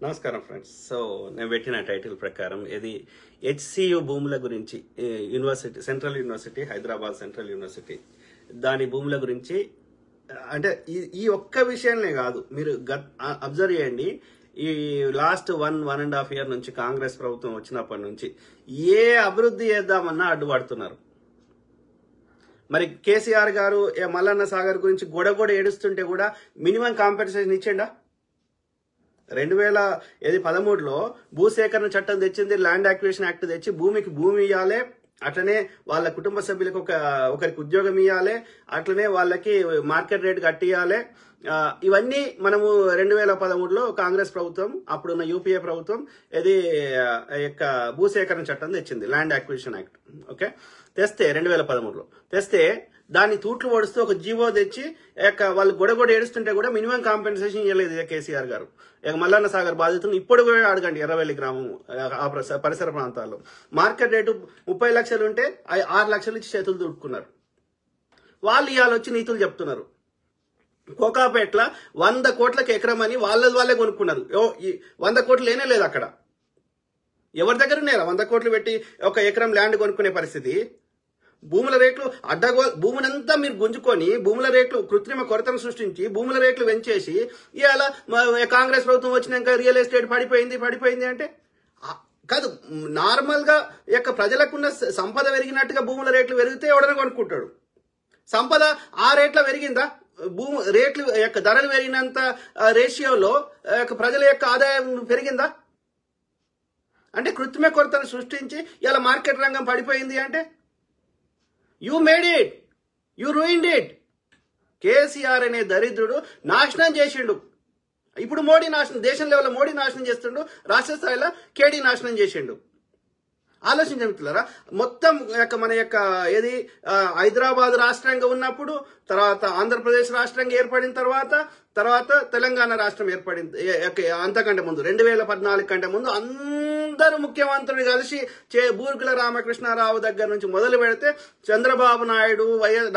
నమస్కారం friends. So నేను పెట్టిన టైటిల్ ప్రకారం ఇది హెచ్సియు భూముల గురించి, university, central university, Hyderabad central university, దాని భూముల గురించి. అంటే ఈ ఒక్క విషయాలనే కాదు, మీరు అబ్జర్వ్ చేయండి. ఈ లాస్ట్ 1.5 year నుంచి కాంగ్రెస్ ప్రభుత్వం వచ్చినప్పటి నుంచి ఏ అభివృద్ధి చేద్దామన్నా అడ్డుపడుతున్నారు. మరి కేసీఆర్ గారు మల్లన్న సాగర్ గురించి గొడగొడ ఏడుస్తుంటే కూడా మినిమం కాంపెన్సేషన్ ఇచ్చిండా? 2013లో భూసేకరణ చట్టం తెచ్చింది, ల్యాండ్ అక్విజిషన్ యాక్ట్ తెచ్చి భూమికి భూమి ఇవ్వాలి, అట్లనే వాళ్ళ కుటుంబ సభ్యులకు ఒకరికి ఉద్యోగం ఇవ్వాలి, అట్లనే వాళ్ళకి మార్కెట్ రేట్ కట్టియాలి. ఇవన్నీ మనము 2013లో కాంగ్రెస్ ప్రభుత్వం, అప్పుడున్న యూపీఏ ప్రభుత్వం ఇది యొక్క భూసేకరణ చట్టం తెచ్చింది, ల్యాండ్ అక్విజిషన్ యాక్ట్. ఓకే, తెస్తే 2013లో తెస్తే దాన్ని తూట్లు ఓడుస్తూ ఒక జీవో తెచ్చి వాళ్ళు గొడగొడ ఏడుస్తుంటే కూడా మినిమం కాంపెన్సేషన్ ఇవ్వలేదు కేసీఆర్ గారు. మల్లన్న సాగర్ బాధితులు ఇప్పుడు కూడా అడగండి, ఎర్రవెల్లి గ్రామం ఆ పరిసర ప్రాంతాల్లో మార్కెట్ రేటు 30 లక్షలు ఉంటే 6 లక్షలు ఇచ్చి చేతులు దుడుకున్నారు. వాళ్ళు ఇవాళ వచ్చి నీతులు చెప్తున్నారు. కోకాపేట్ల 100 కోట్లకు ఎకరం అని వాళ్ళే కొనుక్కున్నారు. 100 కోట్లు లేనే లేదు అక్కడ. ఎవరి దగ్గర ఉన్నారా 100 కోట్లు పెట్టి ఒక ఎకరం ల్యాండ్ కొనుక్కునే పరిస్థితి? భూముల రేట్లు భూములంతా మీరు గుంజుకొని భూముల రేట్లు కృత్రిమ కొరతను సృష్టించి భూముల రేట్లు పెంచేసి ఇవాళ కాంగ్రెస్ ప్రభుత్వం వచ్చినాక రియల్ ఎస్టేట్ పడిపోయింది అంటే కాదు. నార్మల్ గా ప్రజలకున్న సంపద పెరిగినట్టుగా భూముల రేట్లు పెరిగితే ఎవడైనా కొనుక్కుంటాడు. సంపద ఆ రేట్ల పెరిగిందా? భూమి రేట్లు ధరలు పెరిగినంత రేషియోలో ప్రజల యొక్క ఆదాయం పెరిగిందా? అంటే కృత్రిమ కొరతను సృష్టించి ఇలా మార్కెట్ రంగం పడిపోయింది అంటే you made it, you ruined it. KCR అనే దరిద్రుడు నాశనం చేసిండు. ఇప్పుడు మోడీ నాశనం, దేశం లెవెల్లో మోడీ నాశనం చేస్తుండు, రాష్ట్ర స్థాయిలో కేడీ నాశనం చేసిండు. ఆలోచించగలుగుతున్నారా? మొత్తం మన ఏది హైదరాబాద్ రాష్ట్రంగా ఉన్నప్పుడు, తర్వాత ఆంధ్రప్రదేశ్ రాష్ట్రంగా ఏర్పడిన తర్వాత తెలంగాణ రాష్ట్రం ఏర్పడింది. అంతకంటే ముందు 2014 కంటే ముందు అందరూ ముఖ్యమంత్రులు కలిసి బూర్గుల రామకృష్ణారావు దగ్గర నుంచి మొదలు పెడితే చంద్రబాబు నాయుడు,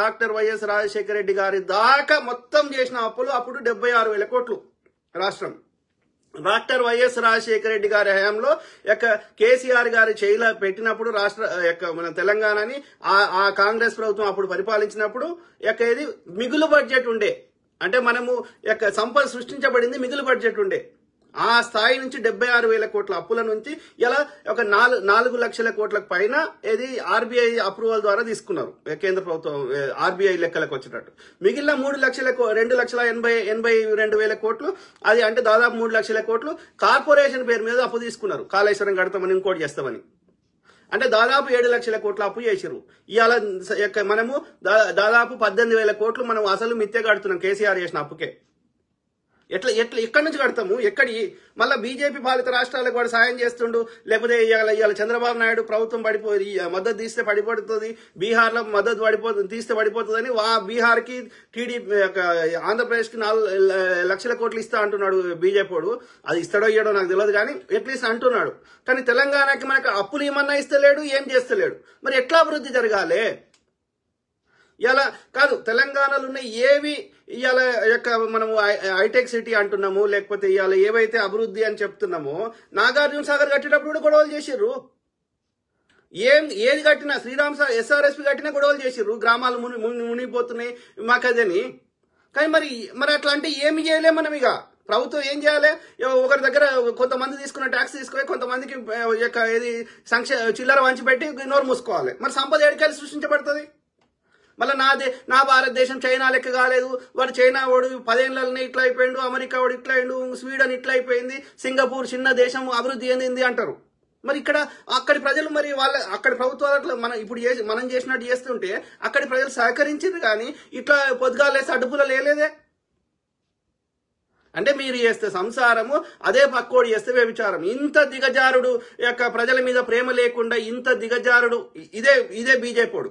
డాక్టర్ వైఎస్ రాజశేఖర రెడ్డి గారి దాకా మొత్తం చేసిన అప్పులు అప్పుడు 76,000 కోట్లు రాష్ట్రం. డాక్టర్ వైఎస్ రాజశేఖర రెడ్డి గారి హయాంలో కేసీఆర్ గారి చేయిలో పెట్టినప్పుడు రాష్ట్ర మన తెలంగాణని ఆ కాంగ్రెస్ ప్రభుత్వం అప్పుడు పరిపాలించినప్పుడు ఇది మిగులు బడ్జెట్ ఉండే. అంటే మనము సంపద సృష్టించబడింది మిగులు బడ్జెట్ ఉండే. ఆ స్థాయి నుంచి 76,000 కోట్ల అప్పుల నుంచి ఇలా 4 లక్షల కోట్లకు పైన ఇది ఆర్బీఐ అప్రూవల్ ద్వారా తీసుకున్నారు కేంద్ర ప్రభుత్వం, ఆర్బీఐ లెక్కలకు వచ్చేటట్టు. మిగిలిన 2,82,000 కోట్లు, అది అంటే దాదాపు 3 లక్షల కోట్లు కార్పొరేషన్ పేరు మీద అప్పు తీసుకున్నారు. కాళేశ్వరం కడతామని, ఇంకోటి చేస్తామని. అంటే దాదాపు 7 లక్షల కోట్ల అప్పు చేసారు. ఇవాళ మనము దాదాపు 18,000 కోట్లు మనం అసలు మిత్తే కడుతున్నాం కేసీఆర్ చేసిన అప్పుకే. ఎక్కడి నుంచి కడతాము? మళ్ళీ బీజేపీ పాలిత రాష్ట్రాలకు వాడు సాయం చేస్తుండు, లేకపోతే ఇవాళ చంద్రబాబు నాయుడు ప్రభుత్వం మద్దతు తీస్తే పడిపోతుంది, బీహార్లో మద్దతు తీస్తే పడిపోతుందని బీహార్కి టీడీపీ ఆంధ్రప్రదేశ్కి 4 లక్షల కోట్లు ఇస్తా అంటున్నాడు బీజేపీ వాడు. అది ఇస్తాడో ఇయ్యడో నాకు తెలియదు, కానీ అట్లీస్ట్ అంటున్నాడు. కానీ తెలంగాణకి మనకు అప్పులు ఏమన్నా ఇస్తలేడు, ఏం చేస్తలేడు. మరి ఎట్లా అభివృద్ధి జరగాలి? ఇలా కాదు, తెలంగాణలో ఉన్న ఏవి ఇవాళ మనము హైటెక్ సిటీ అంటున్నాము, లేకపోతే ఇవాళ ఏవైతే అభివృద్ధి అని చెప్తున్నామో, నాగార్జున సాగర్ కట్టేటప్పుడు కూడా గొడవలు చేసిర్రు. ఏది కట్టినా, శ్రీరామ్ ఎస్ఆర్ఎస్పీ కట్టినా గొడవలు చేసిర్రు, గ్రామాలు మునిగిపోతున్నాయి మాకదని. కానీ మరి అట్లా అంటే ఏమి చేయలేం మనం. ఇక ప్రభుత్వం ఏం చేయాలి? ఒకరి దగ్గర కొంతమంది తీసుకున్న ట్యాక్స్ తీసుకొని కొంతమందికి ఏది చిల్లర వంచిపెట్టి నోరు మూసుకోవాలి. మరి సంపద ఏడికెళ్ళి సృష్టించబడుతుంది? మళ్ళీ నా భారతదేశం చైనా లెక్క కాలేదు, వాడు చైనా వాడు 10 ఏళ్ళనే ఇట్లా అయిపోయిండు, అమెరికా వాడు ఇట్లా అయిండు, స్వీడన్ ఇట్లా అయిపోయింది, సింగపూర్ చిన్న దేశం అభివృద్ధి చెందింది అంటారు. మరి అక్కడి ప్రజలు అక్కడి ప్రభుత్వాలు మనం చేసినట్టు చేస్తుంటే అక్కడి ప్రజలు సహకరించారు, కానీ ఇట్లా పొద్దుగాలేసి అడ్డుపుల లేదే. అంటే మీరు చేస్తే సంసారము, అదే పక్కోడు చేస్తే వ్యభిచారం. ఇంత దిగజారుడు ప్రజల మీద ప్రేమ లేకుండా ఇంత దిగజారుడు ఇదే బీజేపీ.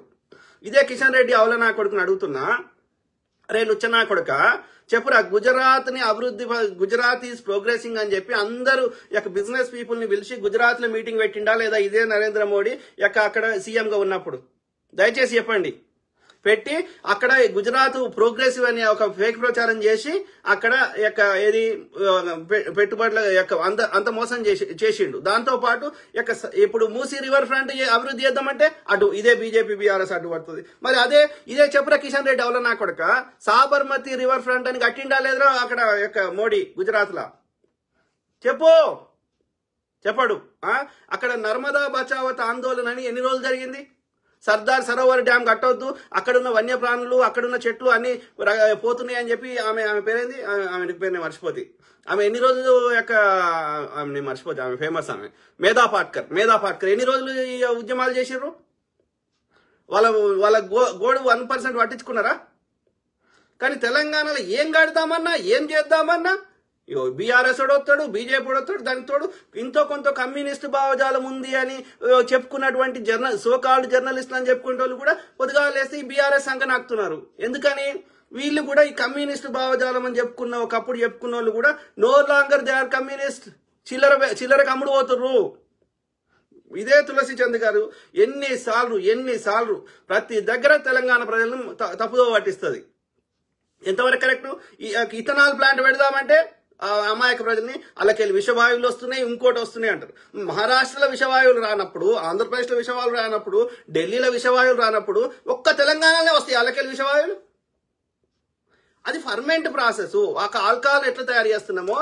ఇదే కిషన్ రెడ్డి అవల నా కొడుకుని అడుగుతున్నా, రే నుచ్చనా కొడుక చెప్పురా, గుజరాత్ ఈజ్ ప్రోగ్రెసింగ్ అని చెప్పి అందరూ బిజినెస్ పీపుల్ ని పిలిచి గుజరాత్ లో మీటింగ్ పెట్టిండా లేదా ఇదే నరేంద్ర మోడీ అక్కడ సీఎం గా ఉన్నప్పుడు? దయచేసి చెప్పండి. పెట్టి అక్కడ గుజరాత్ ప్రోగ్రెసివ్ అని ఒక ఫేక్ ప్రచారం చేసి అక్కడ ఏది పెట్టుబడుల అంత మోసం చేసిండు. దాంతో పాటు ఇప్పుడు మూసీ రివర్ ఫ్రంట్ అభివృద్ధి చేద్దామంటే అటు ఇదే బీజేపీ బీఆర్ఎస్ అడ్డు పడుతుంది. మరి ఇదే చెప్పురా కిషన్ రెడ్డి అవల నా కొడుక సాబర్మతి రివర్ ఫ్రంట్ అని కట్టిండా లేదురా అక్కడ మోడీ గుజరాత్ లా చెప్పడు. అక్కడ నర్మదా బచావత్ ఆందోళన అని ఎన్ని రోజులు జరిగింది? సర్దార్ సరోవర్ డ్యామ్ కట్టవద్దు, అక్కడున్న వన్యప్రాణులు అక్కడున్న చెట్లు అన్ని పోతున్నాయి అని చెప్పి ఆమె పేరేంది, ఆమె పేరు నేను మర్చిపోతే, ఆమె ఎన్ని రోజులు నేను మర్చిపోతే, ఆమె ఫేమస్, ఆమె మేధా పాట్కర్ ఎన్ని రోజులు ఈ ఉద్యమాలు చేసిర్రు? వాళ్ళ గోడు 1% పట్టించుకున్నారా? కానీ తెలంగాణలో ఏం కడతామన్నా ఏం చేద్దామన్నా బీఆర్ఎస్ వస్తాడు, బీజేపీ వస్తాడు, దానికి తోడు ఇంతో కొంత కమ్యూనిస్ట్ భావజాలం ఉంది అని చెప్పుకున్నటువంటి సోకాల్డ్ జర్నలిస్టులు అని చెప్పుకునే వాళ్ళు కూడా పొద్దుగాలేసి బీఆర్ఎస్ సంఖ్య నాకుతున్నారు. ఎందుకని? వీళ్ళు కూడా ఈ కమ్యూనిస్ట్ భావజాలం అని ఒకప్పుడు చెప్పుకున్న వాళ్ళు కూడా no longer they are communist, చిల్లరకు అమ్ముడు పోతుర్రు. ఇదే తులసి చంద్ గారు ఎన్నిసార్లు ప్రతి దగ్గర తెలంగాణ ప్రజలను తప్పుదో పట్టిస్తుంది. ఎంతవరకు కరెక్ట్? ఇథనాల్ ప్లాంట్ పెడదామంటే అమాయక ప్రజల్ని అలాకెళ్ళి విషవాయువులు వస్తున్నాయి, ఇంకోటి వస్తున్నాయి అంటారు. మహారాష్ట్రలో విషవాయువులు రానప్పుడు, ఆంధ్రప్రదేశ్లో విషవాయువులు రానప్పుడు, ఢిల్లీలో విషవాయువులు రానప్పుడు ఒక్క తెలంగాణలో వస్తాయి అలాకెళ్ళి విషవాయువులు. అది ఫర్మెంట్ ప్రాసెస్. ఒక ఆల్కహాల్ ఎట్లా తయారు చేస్తున్నామో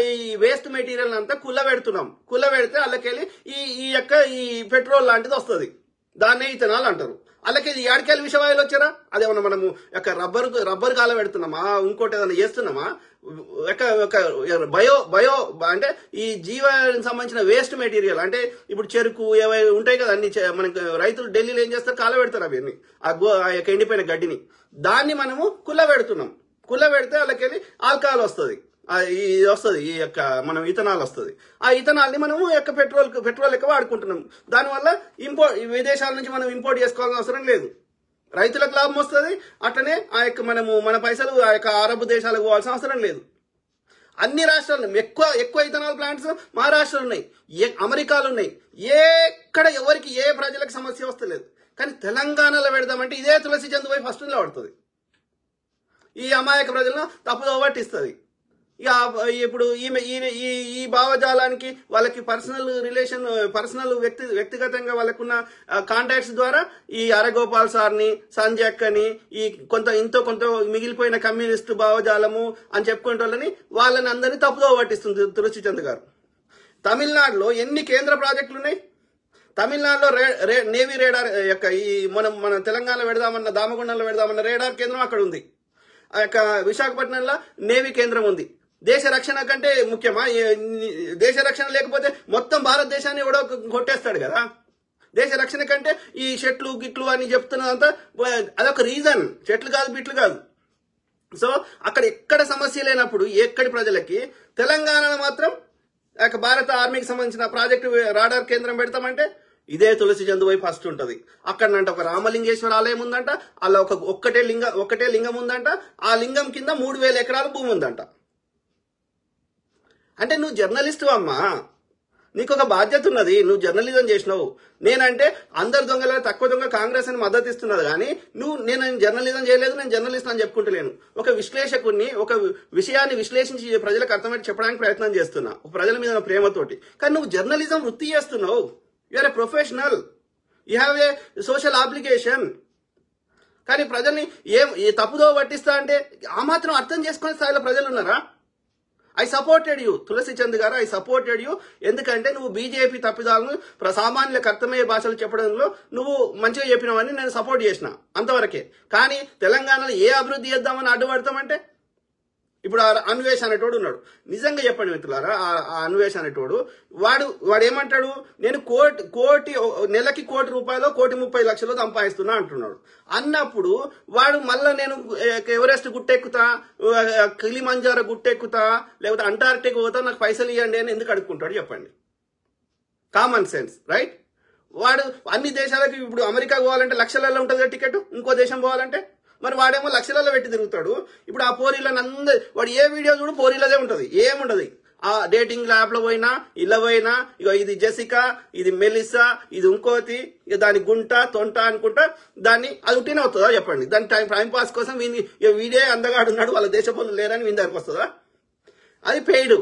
ఈ వేస్ట్ మెటీరియల్ అంతా కుల్లబెడుతున్నాం. కుల్లబెడితే అలాకెళ్ళి ఈ పెట్రోల్ లాంటిది వస్తుంది, దాన్నే ఇథనాల్ అంటారు. అలాగే ఏడకెళ్ళి విషవాయువులు వచ్చారా? అదేమన్నా మనము రబ్బర్ కాల పెడుతున్నామా, ఇంకోటి ఏదైనా చేస్తున్నామా? బయో అంటే ఈ జీవానికి సంబంధించిన వేస్ట్ మెటీరియల్, అంటే ఇప్పుడు చెరుకు ఏవైనా ఉంటాయి కదా అన్ని, మనకి రైతులు ఢిల్లీలో ఏం చేస్తారు, కాల పెడతారు అవన్నీ, ఆ ఎండిపోయిన గడ్డిని, దాన్ని మనము కుల్లబెడుతున్నాం. కుల్లబెడితే వాళ్ళకెళ్ళి ఆల్కహాల్ వస్తుంది, ఈ మనం ఇథనాల్ వస్తుంది. ఆ ఇథనాల్ ని మనము పెట్రోల్ లెక్క వాడుకుంటున్నాం. దానివల్ల విదేశాల నుంచి మనం ఇంపోర్ట్ చేసుకోవాల్సిన అవసరం లేదు. రైతులకు లాభం వస్తుంది. అట్లనే మన పైసలు అరబ్ దేశాలకు పోవాల్సిన అవసరం లేదు. అన్ని రాష్ట్రాలు ఎక్కువ ఇథనాల్ ప్లాంట్స్ మహారాష్ట్రలో ఉన్నాయి, అమెరికాలో ఉన్నాయి. ఎవరికి ఏ ప్రజలకు సమస్య వస్తలేదు. కానీ తెలంగాణలో పెడదామంటే ఇదే తులసి చంద్ పోయి ఫస్ట్ పడుతుంది. ఈ అమాయక ప్రజలను తప్పుదో పట్టిస్తుంది. ఇక ఇప్పుడు ఈ భావజాలానికి వాళ్ళకి పర్సనల్ వ్యక్తిగతంగా వాళ్ళకున్న కాంటాక్ట్స్ ద్వారా ఈ అరగోపాల్ సార్ని, సంజయ్ అక్కని, ఇంతో కొంత మిగిలిపోయిన కమ్యూనిస్టు భావజాలము అని చెప్పుకునే వాళ్ళని అందరినీ తప్పుదో పట్టిస్తుంది తులసి చంద్ గారు. తమిళనాడులో ఎన్ని కేంద్ర ప్రాజెక్టులు ఉన్నాయి? తమిళనాడులో నేవీ రేడార్ మన తెలంగాణలో పెడదామన్న, దామగుండంలో పెడదామన్న రేడార్ కేంద్రం అక్కడ ఉంది. విశాఖపట్నంలో నేవీ కేంద్రం ఉంది. దేశ రక్షణ కంటే ముఖ్యమా? దేశ రక్షణ లేకపోతే మొత్తం భారతదేశాన్ని కూడా కొట్టేస్తాడు కదా. దేశ రక్షణ కంటే ఈ చెట్లు గిట్లు అని చెప్తున్నదంతా అదొక రీజన్, చెట్లు కాదు బిట్లు కాదు. సో అక్కడ ఎక్కడ సమస్య లేనప్పుడు ఎక్కడి ప్రజలకి, తెలంగాణలో మాత్రం భారత ఆర్మీకి సంబంధించిన ప్రాజెక్టు రాడార్ కేంద్రం పెడతామంటే ఇదే తులసి చంద్ పోయి ఫస్ట్ ఉంటది. అక్కడనంట ఒక రామలింగేశ్వర ఆలయం ఉందంట, అలా ఒక్కటే లింగం ఉందంట. ఆ లింగం కింద 3000 ఎకరాల భూమి ఉందంట. అంటే నువ్వు జర్నలిస్టు అమ్మా, నీకు ఒక బాధ్యత ఉన్నది. నువ్వు జర్నలిజం చేసినావు. నేనంటే అందరు దొంగల తక్కువ దొంగ కాంగ్రెస్ అని మద్దతు ఇస్తున్నది. కానీ నేను జర్నలిజం చేయలేదు, నేను జర్నలిస్ట్ అని చెప్పుకుంటలేను. ఒక విశ్లేషకుడిని, ఒక విషయాన్ని విశ్లేషించి ప్రజలకు అర్థమయ్యి చెప్పడానికి ప్రయత్నం చేస్తున్నా, ప్రజల మీద ప్రేమతోటి. కానీ నువ్వు జర్నలిజం వృత్తి చేస్తున్నావు. You are a professional, you have a social obligation. కానీ ప్రజల్ని తప్పుదో పట్టిస్తా అంటే ఆ మాత్రం అర్థం చేసుకునే స్థాయిలో ప్రజలు ఉన్నారా? ఐ సపోర్టెడ్ యూ తులసి చంద్ గారు, ఐ సపోర్టెడ్ యూ. ఎందుకంటే నువ్వు బీజేపీ తప్పిదాలను సామాన్యులకు అర్థమయ్యే భాషలు చెప్పడంలో నువ్వు మంచిగా చెప్పినావని నేను సపోర్ట్ చేసిన, అంతవరకే. కానీ తెలంగాణలో ఏ అభివృద్ధి చేద్దామని అడ్డుపడతామంటే ఇప్పుడు అన్వేష్ అనేటోడు ఉన్నాడు. నిజంగా చెప్పండి మిత్రులారా, ఆ అన్వేష్ అనేటోడు వాడు ఏమంటాడు, నేను నెలకి ₹1,00,00,000 1,30,00,000 సంపాదిస్తున్నా అంటున్నాడు. అన్నప్పుడు వాడు మళ్ళా నేను ఎవరెస్ట్ గుట్టెక్కుతా, కిలిమంజారో గుట్టెక్కుతా, లేకపోతే అంటార్క్టిక్ పోతా, నాకు పైసలు ఇవ్వండి అని ఎందుకు అడుక్కుంటాడు చెప్పండి? Common sense, right? వాడు అన్ని దేశాలకు, ఇప్పుడు అమెరికా పోవాలంటే లక్షలలో ఉంటుంది టికెట్, ఇంకో దేశం పోవాలంటే మరి వాడేమో లక్షలలో పెట్టి తిరుగుతాడు. ఇప్పుడు ఆ పోరీలను వాడు ఏ వీడియో చూడు పోరీలదే ఉంటుంది, ఏముండదు. ఆ డేటింగ్ యాప్ లో పోయినా ఇలా పోయినా ఇక ఇది జెసికా, ఇది మెలిసా, ఇది ఇంకోతి, ఇక దాని గుంట తొంట అనుకుంటా దాన్ని అది ఉట్టిన అవుతుందా చెప్పండి? దాని టైం పాస్ కోసం వీడే అందగాడు ఉన్నాడు, వాళ్ళ దేశ పనులు లేరని వీని దగ్గరకు వస్తుందా? అది పెయిడ్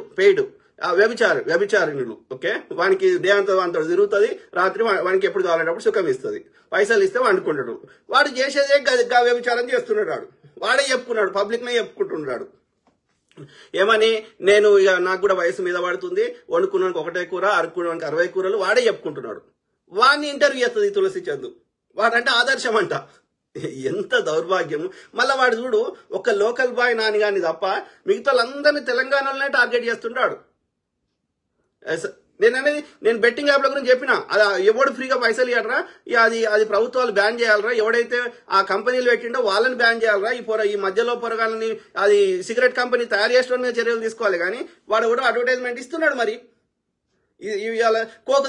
వ్యభిచారిణులు. ఓకే, వానికి డే అంతా తిరుగుతుంది, రాత్రి వానికి ఎప్పుడు కావాలన్నప్పుడు సుఖం ఇస్తుంది, పైసలు ఇస్తే వండుకుంటాడు. వాడు చేసేదే వ్యభిచారం చేస్తున్నాడు, వాడే చెప్పుకున్నాడు, పబ్లిక్ నే చెప్పుకుంటున్నాడు. ఏమని, నేను ఇక నాకు కూడా వయసు మీద పడుతుంది, వండుకున్నానికి ఒకటే కూర, అరుక్కున్నానికి 60 కూరలు, వాడే చెప్పుకుంటున్నాడు. వాడిని ఇంటర్వ్యూ చేస్తుంది తులసి చందు. వాడంటే ఆదర్శం అంట. ఎంత దౌర్భాగ్యం. మళ్ళా వాడు చూడు, ఒక లోకల్ బాయ్ నాని గాని తప్ప మిగతా వాళ్ళందరినీ తెలంగాణలోనే టార్గెట్ చేస్తుంటాడు. నేను బెట్టింగ్ యాప్ల గురించి చెప్పిన, అది ఎవడు ఫ్రీగా పైసలు ఇవ్వడరా, అది ప్రభుత్వాలు బ్యాన్ చేయాలరా, ఎవడైతే ఆ కంపెనీలు పెట్టిండో వాళ్ళని బ్యాన్ చేయాలరా, ఈ మధ్యలో పొరగాలని అది సిగరెట్ కంపెనీ తయారు చేసిన చర్యలు తీసుకోవాలి. కానీ వాడు కూడా అడ్వర్టైజ్మెంట్ ఇస్తున్నాడు. మరి ఇవాళ కోకు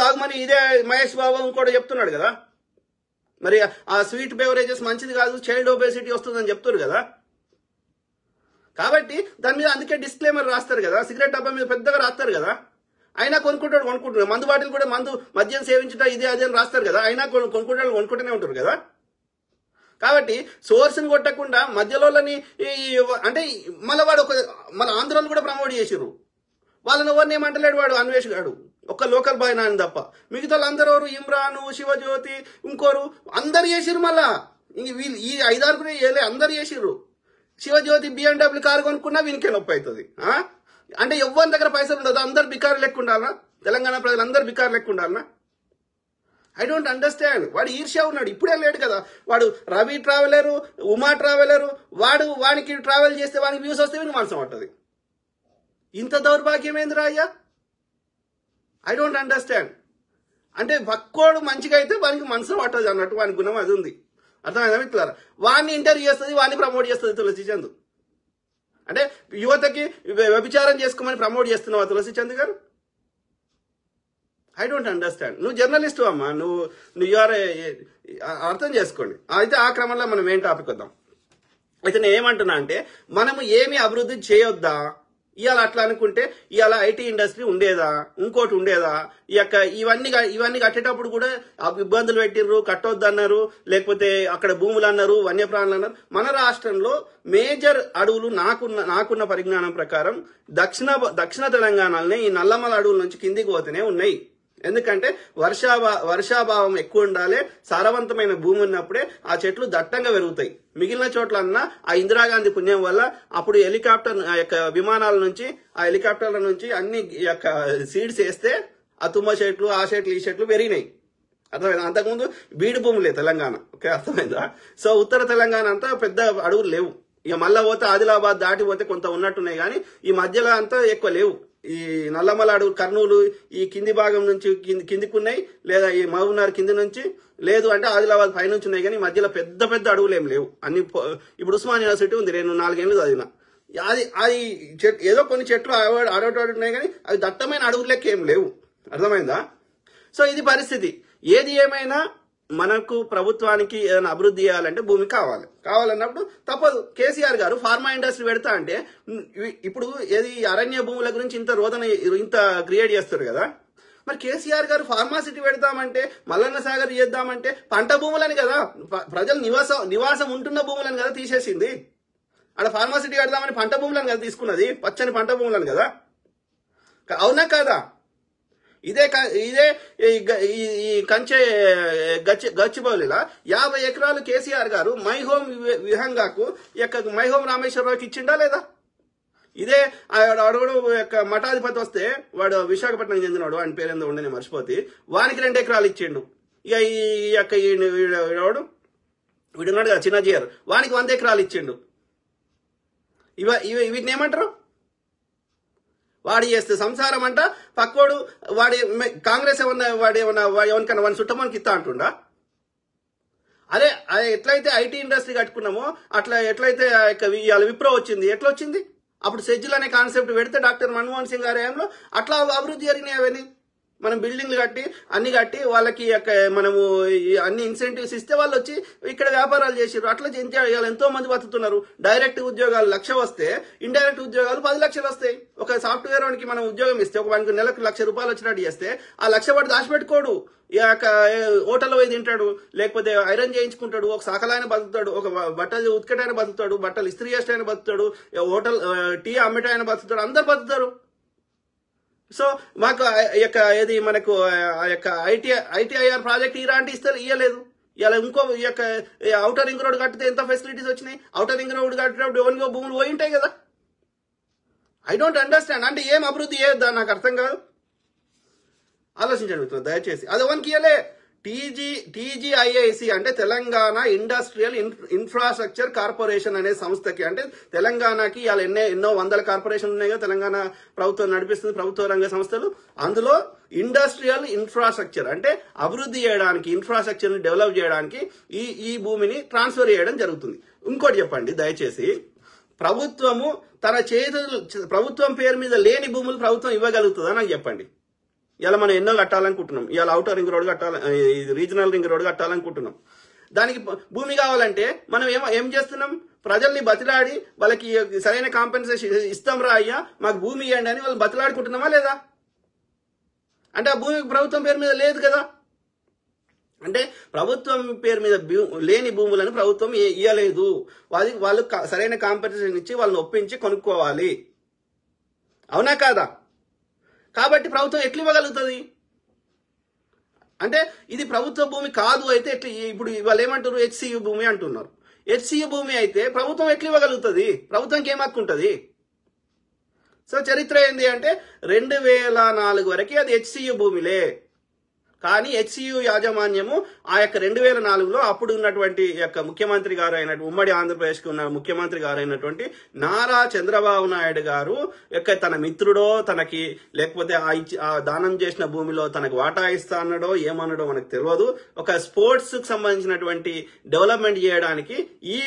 తాగమని ఇదే మహేష్ బాబు ఇంకోటి చెప్తున్నాడు కదా. మరి ఆ స్వీట్ బెవరేజెస్ మంచిది కాదు, చైల్డ్ ఒబేసిటీ వస్తుందని చెప్తారు కదా. కాబట్టి దాని మీద అందుకే డిస్క్లైమర్ రాస్తారు కదా, సిగరెట్ డబ్బా మీద పెద్దగా రాస్తారు కదా. అయినా కొనుక్కుంటాడు. మందు బాటిల్ కూడా మద్యం సేవించుట ఇదే అదే అని రాస్తారు కదా, అయినా కొనుక్కుంటూనే ఉంటారు కదా. కాబట్టి సోర్స్ని కొట్టకుండా మధ్యలోని అంటే మళ్ళీ ఆంధ్రాలో కూడా ప్రమోట్ చేసిర్రు. వాళ్ళని ఎవరిని ఏమంటలేడు వాడు అన్వేష్ గాడు, ఒక్క లోకల్ బాయ్ నాని తప్ప. మిగతా వాళ్ళందరూ ఇమ్రాను, శివజ్యోతి, ఇంకోరు అందరు చేసిర్రు. మళ్ళా వీళ్ళు ఈ 5-6 అందరు చేసిర్రు. శివజ్యోతి BMW కారు కొనుక్కున్నా వీనికే నొప్పి అవుతుంది. అంటే ఎవరి దగ్గర పైసలు ఉండదు, అందరు బికారు లెక్క ఉండాలనా? తెలంగాణ ప్రజలందరూ బికారు లెక్క ఉండాలనా? I don't understand. వాడు ఈర్ష్య ఉన్నాడు, ఇప్పుడే లేడు కదా. వాడు రవి ట్రావెలరు, ఉమా ట్రావెలరు, వానికి ట్రావెల్ చేస్తే వానికి వ్యూస్ వస్తే వీనికి మనసు పట్టదు. ఇంత దౌర్భాగ్యం ఏందిరా అయ్యా? I don't understand. అంటే పక్కోడు మంచిగా అయితే వానికి మనసు పట్టదు అన్నట్టు వాని గుణం అది ఉంది. అర్థమైందా మిత్రులారా? వాడిని ఇంటర్వ్యూ చేస్తుంది, వాడిని ప్రమోట్ చేస్తుంది తులసి చందు. అంటే యువతకి వ్యభిచారం చేసుకోమని ప్రమోట్ చేస్తున్నావా తులసి చంద్ గారు? I don't understand. నువ్వు జర్నలిస్ట్ అమ్మా, నువ్వు అర్థం చేసుకోండి. అయితే ఆ క్రమంలో మనం ఏం టాపిక్ వద్దాం. అయితే నేను ఏమంటున్నా అంటే, మనము ఏమి అభివృద్ధి చేయొద్దా? ఇవాళ అట్లా అనుకుంటే ఇవాళ ఐటీ ఇండస్ట్రీ ఉండేదా, ఇంకోటి ఉండేదా? ఇవన్నీ కట్టేటప్పుడు కూడా ఇబ్బందులు పెట్టిర్రు, కట్టొద్దన్నారు, లేకపోతే అక్కడ భూములు అన్నారు, వన్యప్రాణులు అన్నారు. మన రాష్ట్రంలో మేజర్ అడవులు నాకున్న పరిజ్ఞానం ప్రకారం దక్షిణ తెలంగాణలోనే ఈ నల్లమల అడవుల నుంచి కిందికి పోతూనే ఉన్నాయి. ఎందుకంటే వర్షాభావం ఎక్కువ ఉండాలి, సారవంతమైన భూమి ఉన్నప్పుడే ఆ చెట్లు దట్టంగా పెరుగుతాయి. మిగిలిన చోట్లన్నా ఆ ఇందిరాగాంధీ పుణ్యం వల్ల అప్పుడు విమానాల నుంచి ఆ హెలికాప్టర్ల నుంచి అన్ని సీడ్స్ వేస్తే ఆ తుమ్మ చెట్లు, ఆ చెట్లు, ఈ చెట్లు పెరిగినాయి. అర్థమైందా? అంతకుముందు బీడు భూములే తెలంగాణ. ఓకే, అర్థమైందా? సో ఉత్తర తెలంగాణ అంతా పెద్ద అడవులు లేవు. ఇక మళ్ళా పోతే ఆదిలాబాద్ దాటిపోతే కొంత ఉన్నట్టున్నాయి, కానీ ఈ మధ్యలో అంతా ఎక్కువ లేవు. ఈ నల్లమల అడవులు, కర్నూలు ఈ కింది భాగం నుంచి కిందికి ఉన్నాయి, లేదా ఈ మహబూబ్నగర్ కింది నుంచి లేదు, అంటే ఆదిలాబాద్ పైనుంచి ఉన్నాయి. కానీ మధ్యలో పెద్ద అడవులు ఏం లేవు. ఇప్పుడు ఉస్మాన్ యూనివర్సిటీ ఉంది, నేను 4 ఏళ్ళు చదివిన. అది ఏదో కొన్ని చెట్లు అడవి ఉన్నాయి, కానీ అవి దట్టమైన అడవులు లెక్క ఏం లేవు. అర్థమైందా? సో ఇది పరిస్థితి. ఏది ఏమైనా మనకు ప్రభుత్వానికి ఏదైనా అభివృద్ధి చేయాలంటే భూమి కావాలన్నప్పుడు తప్పదు. కేసీఆర్ గారు ఫార్మా ఇండస్ట్రీ పెడతా అంటే ఇప్పుడు ఏది అరణ్య భూముల గురించి ఇంత క్రియేట్ చేస్తారు కదా. మరి కేసీఆర్ గారు ఫార్మాసిటీ పెడతామంటే, మల్లన్న సాగర్ చేద్దామంటే పంట భూములని కదా, ప్రజలు నివాసం ఉంటున్న భూములని కదా తీసేసింది. అక్కడ ఫార్మాసిటీ పెడదామని పంట భూములను కదా తీసుకున్నది, పచ్చని పంట భూములను కదా. అవునా కాదా? ఇదే ఈ కంచె గచ్చిబౌలిలా 50 ఎకరాలు కేసీఆర్ గారు మై హోమ్ విహంగాకు మై హోమ్ రామేశ్వరరావుకి ఇచ్చిండా లేదా? ఇదే అడుగుడు మఠాధిపతి వస్తే, వాడు విశాఖపట్నం చెందినవాడు, ఆయన పేరేందో ఉండని మర్చిపోతే, వానికి 2 ఎకరాలు ఇచ్చిండు. ఇక వీడున్నాడు కదా చిన్నజీఆర్, వానికి 100 ఎకరాలు ఇచ్చిండు. వీటిని ఏమంటారు? వాడు చేస్తే సంసారం అంట, పక్కోడు కాంగ్రెస్ ఎవరికన్నా వాడి చుట్టమనికి ఇస్తా అంటుండా? అదే ఎట్లయితే ఐటీ ఇండస్ట్రీ కట్టుకున్నామో అట్లా ఎట్లయితే ఇవాళ విప్రో వచ్చింది, ఎట్లా వచ్చింది? అప్పుడు సెజ్జులు అనే కాన్సెప్ట్ పెడితే డాక్టర్ మన్మోహన్ సింగ్ గారి హయాంలో అట్లా అభివృద్ధి జరిగినాయి అవన్నీ. మనం బిల్డింగ్లు కట్టి అన్ని కట్టి వాళ్ళకి మనము అన్ని ఇన్సెంటివ్స్ ఇస్తే వాళ్ళు వచ్చి ఇక్కడ వ్యాపారాలు చేసారు. అట్లా ఎంతో మంది బతుకుతున్నారు. డైరెక్ట్ ఉద్యోగాలు 1,00,000 వస్తే ఇండైరెక్ట్ ఉద్యోగాలు 10 లక్షలు వస్తాయి. ఒక సాఫ్ట్వేర్ వానికి మనం ఉద్యోగం ఇస్తే ఒక వానికి నెలకు ₹1,00,000 వచ్చినట్టు చేస్తే ఆ 1,00,000 వాడు దాచిపెట్టుకోడు. హోటల్లో పోయి తింటాడు, లేకపోతే ఐరన్ చేయించుకుంటాడు, ఒక సాకలైన బతుకుతాడు, ఒక బట్టలు ఉతికటైన బతుకుతాడు, బట్టలు ఇస్త్రీ చేసేటైన బతుకుతాడు, హోటల్ టీ అమ్మటైన బతుకుతాడు, అందరు బతుకుతారు. సో మాకు ఏది మనకు ఐటీఐఆర్ ప్రాజెక్ట్ ఇలాంటి ఇయ్యలేదు. ఇలా ఇంకో ఔటర్ రింగ్ రోడ్ కట్టితే ఎంత ఫెసిలిటీస్ వచ్చినాయి. ఔటర్ రింగ్ రోడ్ కట్టినప్పుడు ఓన్గా భూములు పోయి ఉంటాయి కదా. I don't understand. అంటే ఏం అభివృద్ధి చేయొద్దా నాకు అర్థం కాదు. ఆలోచించండి దయచేసి. అది ఎవరికి ఇయ్యలే. టీజీఐఐసి అంటే తెలంగాణ ఇండస్ట్రియల్ ఇన్ఫ్రాస్ట్రక్చర్ కార్పొరేషన్ అనే సంస్థకి, అంటే తెలంగాణకి ఇలా ఎన్నో వందల కార్పొరేషన్ ఉన్నాయి కదా తెలంగాణ ప్రభుత్వం నడిపిస్తుంది, ప్రభుత్వ రంగ సంస్థలు. అందులో ఇండస్ట్రియల్ ఇన్ఫ్రాస్ట్రక్చర్ అంటే అభివృద్ధి చేయడానికి, ఇన్ఫ్రాస్ట్రక్చర్ ని డెవలప్ చేయడానికి ఈ భూమిని ట్రాన్స్ఫర్ చేయడం జరుగుతుంది. ఇంకోటి చెప్పండి దయచేసి, ప్రభుత్వము ప్రభుత్వం పేరు మీద లేని భూములు ప్రభుత్వం ఇవ్వగలుగుతుందా నాకు చెప్పండి. ఇలా మనం ఎన్నో కట్టాలనుకుంటున్నాం. ఇవాళ outer ring road regional ring road కట్టాలనుకుంటున్నాం. దానికి భూమి కావాలంటే మనం ఏం చేస్తున్నాం, ప్రజల్ని బతిలాడి వాళ్ళకి సరైన కాంపెన్సేషన్ ఇస్తాం రా అయ్యా మాకు భూమి ఇవ్వండి అని వాళ్ళు బతిలాడుకుంటున్నామా లేదా? అంటే ఆ భూమి ప్రభుత్వం పేరు మీద లేదు కదా. అంటే ప్రభుత్వం పేరు మీద లేని భూములను ప్రభుత్వం ఇవ్వలేదు. వాళ్ళు సరైన కాంపెన్సేషన్ ఇచ్చి వాళ్ళని ఒప్పించి కొనుక్కోవాలి. అవునా కాదా? కాబట్టి ప్రభుత్వం ఎట్లా ఇవ్వగలుగుతుంది? అంటే ఇది ప్రభుత్వ భూమి కాదు అయితే ఎట్లా? ఇప్పుడు వాళ్ళు ఏమంటారు, హెచ్సియు భూమి అంటున్నారు. హెచ్సియు భూమి అయితే ప్రభుత్వం ఎట్లా ఇవ్వగలుగుతుంది? ప్రభుత్వంకి ఏం హక్కు ఉంటుంది? సో చరిత్ర ఏంది అంటే 2004 వరకు అది హెచ్సియు భూమిలే. కానీ హెచ్సియు యాజమాన్యము ఆ 2004లో అప్పుడు ఉన్నటువంటి ముఖ్యమంత్రి గారు అయినటువంటి ఉమ్మడి ఆంధ్రప్రదేశ్కి ఉన్న ముఖ్యమంత్రి గారు అయినటువంటి నారా చంద్రబాబు నాయుడు గారు తన మిత్రుడో తనకి లేకపోతే ఆ దానం చేసిన భూమిలో తనకు వాటా ఇస్తా అన్నాడో ఏమన్నాడో మనకు తెలియదు. ఒక స్పోర్ట్స్ కు సంబంధించినటువంటి డెవలప్మెంట్ చేయడానికి ఈ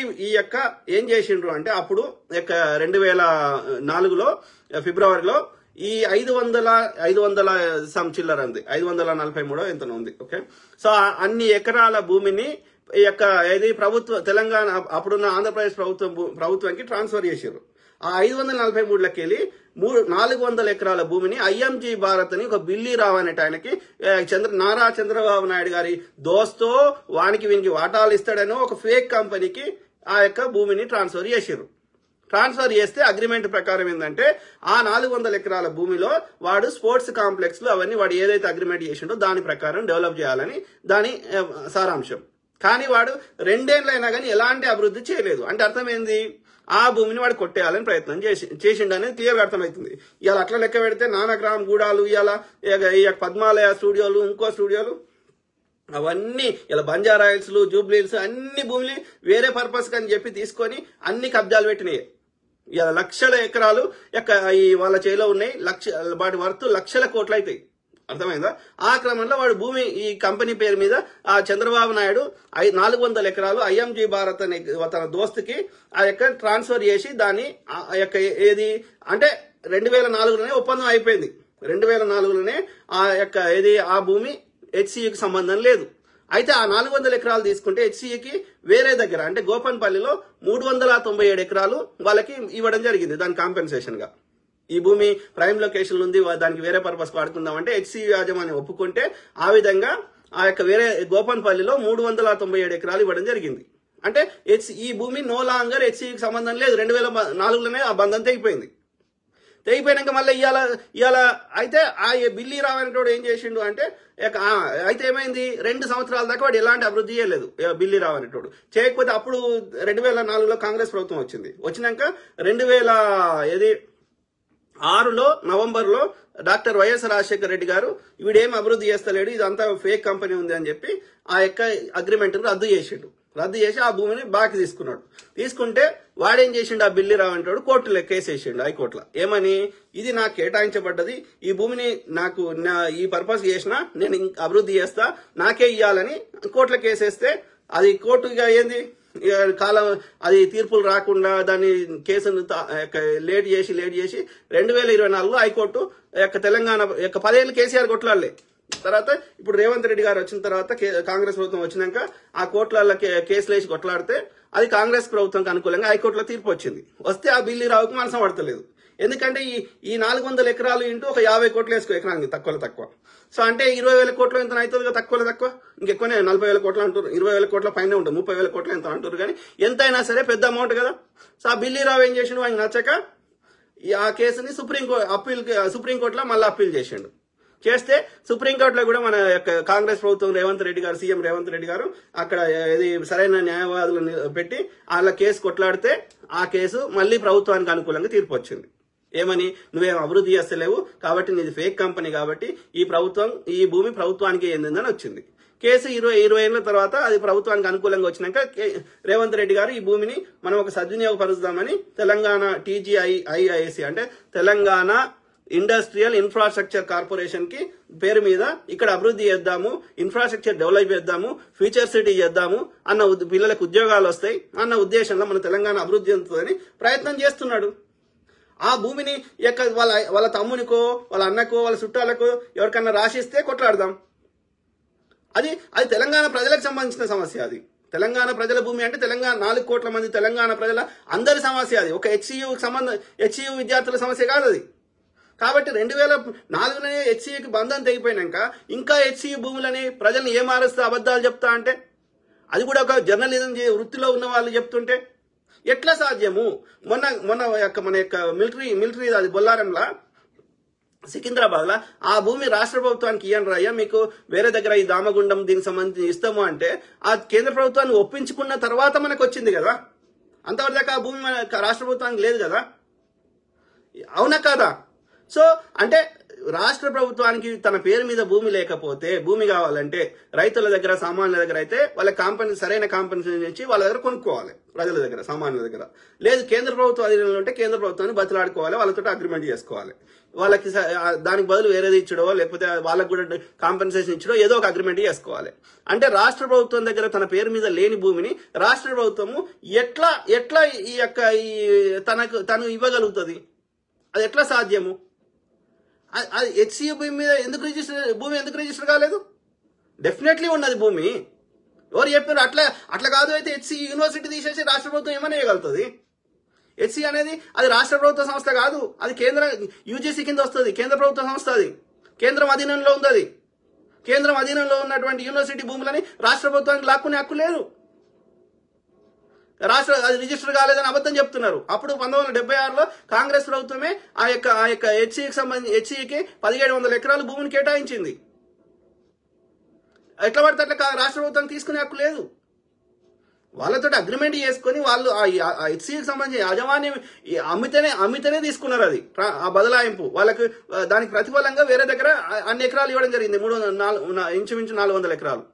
ఏం చేసిండ్రు అంటే అప్పుడు 2004లో ఫిబ్రవరిలో ఈ 500 సమ్ చిల్లర ఉంది, 543 ఎంతనో ఉంది. ఓకే, సో అన్ని ఎకరాల భూమిని ఏది తెలంగాణ అప్పుడున్న ఆంధ్రప్రదేశ్ ప్రభుత్వానికి ట్రాన్స్ఫర్ చేశారు. ఆ 543లకి వెళ్ళి 400 ఎకరాల భూమిని ఐఎంజీ భారత్ అని ఒక బిల్లీ రావు అనేట ఆయనకి నారా చంద్రబాబు నాయుడు గారి దోస్తో వీనికి వాటాలు ఇస్తాడనో ఒక ఫేక్ కంపెనీకి ఆ భూమిని ట్రాన్స్ఫర్ చేశారు. ట్రాన్స్ఫర్ చేస్తే అగ్రిమెంట్ ప్రకారం ఏంటంటే ఆ 400 ఎకరాల భూమిలో వాడు స్పోర్ట్స్ కాంప్లెక్స్ లో అవన్నీ వాడు ఏదైతే అగ్రిమెంట్ చేసిండో దాని ప్రకారం డెవలప్ చేయాలని దాని సారాంశం. కానీ వాడు 2 ఏళ్ళైనా కానీ ఎలాంటి అభివృద్ధి చేయలేదు. అంటే అర్థమైంది, ఆ భూమిని వాడు కొట్టేయాలని ప్రయత్నం చేసిండు అనేది క్లియర్గా అర్థమవుతుంది. ఇవాళ అట్లా లెక్క పెడితే నానగ్రామ్ గూడాలు, ఇవాళ పద్మాలయ స్టూడియోలు, ఇంకో స్టూడియోలు, అవన్నీ ఇలా బంజారా హిల్స్, జూబ్లీహిల్స్ అన్ని భూములు వేరే పర్పస్ అని చెప్పి తీసుకొని అన్ని కబ్జాలు పెట్టినాయి. ఇలా లక్షల ఎకరాలు వాళ్ళ చేలో ఉన్నాయి. వాటి వర్త్ లక్షల కోట్లు అవుతాయి. అర్థమైందా? ఆ క్రమంలో వాడు భూమి ఈ కంపెనీ పేరు మీద ఆ చంద్రబాబు నాయుడు 400 ఎకరాలు ఐఎంజీ భారత్ అనే తన దోస్తుకి ట్రాన్స్ఫర్ చేసి దాన్ని ఏది అంటే 2004లోనే ఒప్పందం అయిపోయింది. 2004లోనే ఆ భూమి హెచ్సియుకి సంబంధం లేదు. అయితే ఆ 400 ఎకరాలు తీసుకుంటే హెచ్సియుకి వేరే దగ్గర అంటే గోపన్పల్లిలో 397 ఎకరాలు వాళ్ళకి ఇవ్వడం జరిగింది దాని కాంపెన్సేషన్ గా. ఈ భూమి ప్రైమ్ లొకేషన్ ఉంది, దానికి వేరే పర్పస్ వాడుకుందామంటే హెచ్సియు యాజమాన్యం ఒప్పుకుంటే ఆ విధంగా ఆ వేరే గోపన్పల్లిలో 397 ఎకరాలు ఇవ్వడం జరిగింది. అంటే ఈ భూమి నో లాంగర్ హెచ్సియుకి సంబంధం లేదు. 2004లోనే ఆ బంధం తెగిపోయింది. తెగిపోయినాక మళ్ళీ ఇవాళ అయితే ఆ బిల్లీ రావు అనేటోడు ఏం చేసిండు అంటే అయితే ఏమైంది, 2 సంవత్సరాల దాకా వాడు ఎలాంటి అభివృద్ధి చేయలేదు బిల్లీ రావు అనేటోడు. చేయకపోతే అప్పుడు 2004లో కాంగ్రెస్ ప్రభుత్వం వచ్చినాక 2006లో నవంబర్లో డాక్టర్ వైఎస్ రాజశేఖర రెడ్డి గారు వీడేం అభివృద్ధి చేస్తలేడు, ఇదంతా ఫేక్ కంపెనీ ఉంది అని చెప్పి ఆ అగ్రిమెంట్ రద్దు చేసి ఆ భూమిని బాకి తీసుకుంటే వాడేం చేసిండు, ఆ బిల్లి రావు అంటాడు కోర్టులో కేసు వేసిండు హైకోర్టులో. ఏమని, ఇది నాకు కేటాయించబడ్డది, ఈ భూమిని నాకు ఈ పర్పస్ చేసినా నేను అభివృద్ధి చేస్తా, నాకే ఇయ్యాలని కోర్టులో కేసు వేస్తే అది కోర్టుగా ఏంది కాలం అది తీర్పులు రాకుండా దాన్ని కేసును లేట్ చేసి 2024లో హైకోర్టు తెలంగాణ 10 ఏళ్ళు కేసీఆర్ కొట్లాడలే. తర్వాత ఇప్పుడు రేవంత్ రెడ్డి గారు వచ్చిన తర్వాత కాంగ్రెస్ ప్రభుత్వం వచ్చినాక ఆ కోర్టులలో కేసులు వేసి కొట్లాడితే అది కాంగ్రెస్ ప్రభుత్వంకి అనుకూలంగా హైకోర్టులో తీర్పు వచ్చింది. వస్తే ఆ బిల్లు రావుకు మనసం పడతలేదు. ఎందుకంటే ఈ 400 ఎకరాలు ఇంటూ ఒక 50 కోట్లు వేసుకో ఎకరానికి తక్కువ. సో అంటే 20,000 కోట్లు ఎంత అవుతుంది తక్కువ ఇంకెక్కువనే 40,000 కోట్లు అంటారు. 20,000 కోట్ల పైన ఉంటుంది, 30,000 కోట్లు ఎంత అంటారు. కానీ ఎంతైనా సరే పెద్ద అమౌంట్ కదా. సో ఆ బిల్లు రావు ఏం చేసిండు, ఆయనకు నచ్చక ఆ కేసుని సుప్రీంకోర్టులో మళ్ళీ అప్పీల్ చేసిండు. చేస్తే సుప్రీంకోర్టులో కూడా మన కాంగ్రెస్ ప్రభుత్వం సీఎం రేవంత్ రెడ్డి గారు అక్కడ సరైన న్యాయవాదులను పెట్టి వాళ్ళ కేసు కొట్లాడితే ఆ కేసు మళ్ళీ ప్రభుత్వానికి అనుకూలంగా తీర్పు వచ్చింది. ఏమని, నువ్వేం అభివృద్ధి చేస్తలేవు కాబట్టి నీది ఫేక్ కంపెనీ కాబట్టి ఈ భూమి ప్రభుత్వానికి ఏందని వచ్చింది. కేసు 20 ఏళ్ల తర్వాత అది ప్రభుత్వానికి అనుకూలంగా వచ్చినాక రేవంత్ రెడ్డి గారు ఈ భూమిని మనం ఒక సద్వినియోగపరుస్తామని తెలంగాణ TGIIC అంటే తెలంగాణ ఇండస్ట్రియల్ ఇన్ఫ్రాస్ట్రక్చర్ కార్పొరేషన్ కి పేరు మీద ఇక్కడ అభివృద్ధి చేద్దాము, ఇన్ఫ్రాస్ట్రక్చర్ డెవలప్ చేద్దాము, ఫ్యూచర్ సిటీ చేద్దాము అన్న పిల్లలకు ఉద్యోగాలు వస్తాయి అన్న ఉద్దేశంలో మన తెలంగాణ అభివృద్ధి చెందుతుందని ప్రయత్నం చేస్తున్నాడు. ఆ భూమిని వాళ్ళ తమ్మునికో వాళ్ళ అన్నకో వాళ్ళ చుట్టాలకో ఎవరికన్నా రాసిస్తే కొట్లాడదాం. అది తెలంగాణ ప్రజలకు సంబంధించిన సమస్య. అది తెలంగాణ ప్రజల భూమి అంటే తెలంగాణ 4 కోట్ల మంది తెలంగాణ ప్రజల అందరి సమస్య. అది ఒక హెచ్సియు విద్యార్థుల సమస్య కాదు అది. కాబట్టి 2004లోనే హెచ్సియుకి బంధం తెగిపోయినాక ఇంకా హెచ్సియు భూములని ప్రజల్ని ఏ మారుస్తూ అబద్ధాలు చెప్తా అంటే, అది కూడా ఒక జర్నలిజం వృత్తిలో ఉన్న వాళ్ళు చెప్తుంటే ఎట్లా సాధ్యము? మన మిలిటరీ అది బొల్లారంలా సికింద్రాబాద్ లా ఆ భూమి రాష్ట్ర ప్రభుత్వానికి ఇయ్యండి అయ్యా, మీకు వేరే దగ్గర ఈ దామగుండం దీనికి సంబంధించి ఇస్తాము అంటే ఆ కేంద్ర ప్రభుత్వాన్ని ఒప్పించుకున్న తర్వాత మనకు వచ్చింది కదా. అంతవరకు ఆ భూమి రాష్ట్ర ప్రభుత్వానికి లేదు కదా. అవునా కాదా? సో అంటే రాష్ట్ర ప్రభుత్వానికి తన పేరు మీద భూమి లేకపోతే, భూమి కావాలంటే రైతుల దగ్గర సామాన్యుల దగ్గర అయితే వాళ్ళకి సరైన కాంపెన్సేషన్ ఇచ్చి వాళ్ళ దగ్గర కొనుక్కోవాలి. ప్రజల దగ్గర సామాన్యుల దగ్గర లేదు. కేంద్ర ప్రభుత్వం అధీనంలో ఉంటే కేంద్ర ప్రభుత్వాన్ని బతిలాడుకోవాలి, వాళ్ళతో అగ్రిమెంట్ చేసుకోవాలి. వాళ్ళకి దానికి బదులు వేరేది ఇచ్చడో లేకపోతే వాళ్ళకు కూడా కాంపెన్సేషన్ ఇచ్చడో ఏదో ఒక అగ్రిమెంట్ చేసుకోవాలి. అంటే రాష్ట్ర ప్రభుత్వం దగ్గర తన పేరు మీద లేని భూమిని రాష్ట్ర ప్రభుత్వము ఎట్లా తను ఇవ్వగలుగుతుంది? అది ఎట్లా సాధ్యము? అది హెచ్సియు భూమి మీద భూమి ఎందుకు రిజిస్టర్ కాలేదు? డెఫినెట్లీ ఉన్నది భూమి. ఎవరు చెప్పారు? అట్లా కాదు. అయితే హెచ్సియు యూనివర్సిటీ తీసేసి రాష్ట్ర ప్రభుత్వం ఏమని వేయగలుగుతుంది? హెచ్సియు అనేది అది రాష్ట్ర ప్రభుత్వ సంస్థ కాదు, అది కేంద్ర యూజీసీ కింద వస్తుంది. కేంద్ర ప్రభుత్వ సంస్థ, అది కేంద్రం అధీనంలో ఉంది. కేంద్రం అధీనంలో ఉన్నటువంటి యూనివర్సిటీ భూములని రాష్ట్ర ప్రభుత్వానికి లాక్కునే హక్కు లేదు. అది రిజిస్టర్ కాలేదని అబద్ధం చెప్తున్నారు. అప్పుడు 1976లో కాంగ్రెస్ ప్రభుత్వమే ఆ యొక్క హెచ్సికి 1700 ఎకరాలు భూమిని కేటాయించింది. ఎట్లా పడితే అట్లా రాష్ట్ర ప్రభుత్వం తీసుకునే హక్కు లేదు. వాళ్ళతో అగ్రిమెంట్ చేసుకుని వాళ్ళు ఆ హెచ్సికి సంబంధించిన యాజమాన్యం అమ్మితేనే తీసుకున్నారు. అది ఆ బదలాయింపు వాళ్ళకి దానికి ప్రతిఫలంగా వేరే దగ్గర అన్ని ఎకరాలు ఇవ్వడం జరిగింది. ఇంచుమించు 400 ఎకరాలు.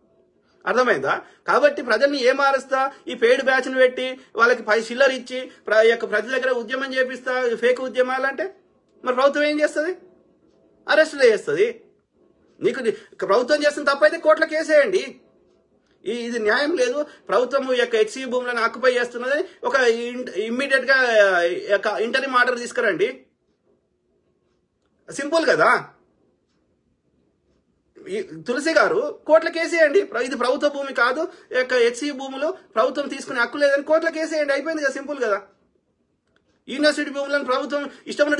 అర్థమైందా? కాబట్టి ప్రజల్ని ఏ మారుస్తా ఈ పెయిడ్ బ్యాచ్ను పెట్టి వాళ్ళకి చిల్లర ఇచ్చి ప్రజల దగ్గర ఉద్యమం చేపిస్తా ఫేక్ ఉద్యమాలంటే మరి ప్రభుత్వం ఏం చేస్తుంది? అరెస్టులు చేస్తుంది. నీకు ప్రభుత్వం చేస్తున్న తప్పైతే కోర్టుల కేసేయండి. ఇది న్యాయం లేదు. ప్రభుత్వం హెచ్సియు భూములను ఆక్యుపై చేస్తున్నది ఒక ఇమ్మీడియట్ గా ఇంటరిమ్ ఆర్డర్ తీసుకురండి. సింపుల్ కదా. తులసి గారు కోర్టుల కేసేయండి. ఇది ప్రభుత్వ భూమి కాదు, హెచ్సియు భూములు ప్రభుత్వం తీసుకునే హక్కు లేదని కోర్టుల కేసేయండి. అయిపోయింది కదా, సింపుల్ కదా. యూనివర్సిటీ భూములను ప్రభుత్వం ఇష్టమైన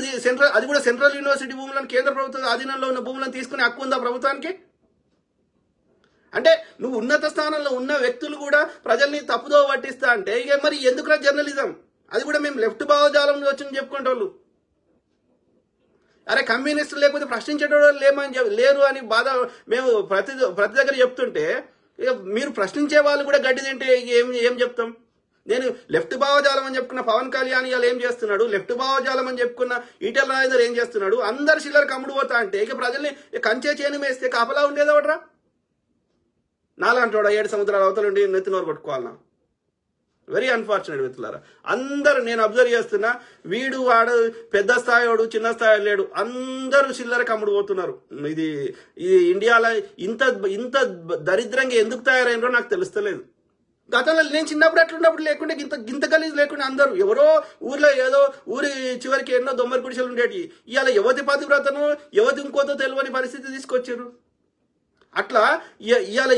అది కూడా సెంట్రల్ యూనివర్సిటీ భూములను కేంద్ర ప్రభుత్వం ఆధీనంలో ఉన్న భూములను తీసుకునే హక్కు ఉందా ప్రభుత్వానికి? అంటే నువ్వు ఉన్నత స్థానంలో ఉన్న వ్యక్తులు కూడా ప్రజల్ని తప్పుదో పట్టిస్తా అంటే ఇక మరి ఎందుకు జర్నలిజం? అది కూడా మేము లెఫ్ట్ భావజాలం వచ్చి చెప్పుకుంటోళ్ళు. అరే కమ్యూనిస్టులు లేకపోతే ప్రశ్నించేటోళ్ళు లేరు అని బాధ మేము ప్రతి దగ్గర చెప్తుంటే ఇక మీరు ప్రశ్నించే వాళ్ళు కూడా గడ్డి తింటే ఏం చెప్తాం? నేను లెఫ్ట్ భావజాలం అని చెప్పుకున్న పవన్ కళ్యాణ్ ఇవాళ ఏం చేస్తున్నాడు? లెఫ్ట్ భావజాలం అని చెప్పుకున్న ఈటెల రాజేందర్ ఏం చేస్తున్నాడు? అందరు చిల్లర కమ్ముడు పోతా అంటే ఇక ప్రజల్ని కంచే చేను మేస్తే కాపలా ఉండేదోడ్రా. నాలంటోడా 7 సముద్రాల అవతలుండి నెత్తినోరు కొట్టుకోవాలన్నా. వెరీ అన్ఫార్చునేట్ మిత్రులారా. అందరూ నేను అబ్జర్వ్ చేస్తున్నా, వీడు వాడు పెద్ద స్థాయి వాడు చిన్న స్థాయి లేడు, అందరూ చిల్లర కమ్ముడు పోతున్నారు. ఇది ఇండియాలో ఇంత దరిద్రంగా ఎందుకు తయారైనరో నాకు తెలుస్తలేదు. గతంలో నేను చిన్నప్పుడు అట్లున్నప్పుడు లేకుంటే గింత గలీజ్ లేకుండా అందరూ ఎవరో ఊర్లో ఏదో ఊరి చివరికి ఎన్నో దొమ్మరి గుడిసెలు ఉండేటి. ఇవాళ యువతి పతివ్రతను యువతి ఇంకోతో తెలియని పరిస్థితి తీసుకొచ్చారు. అట్లా ఇవాళ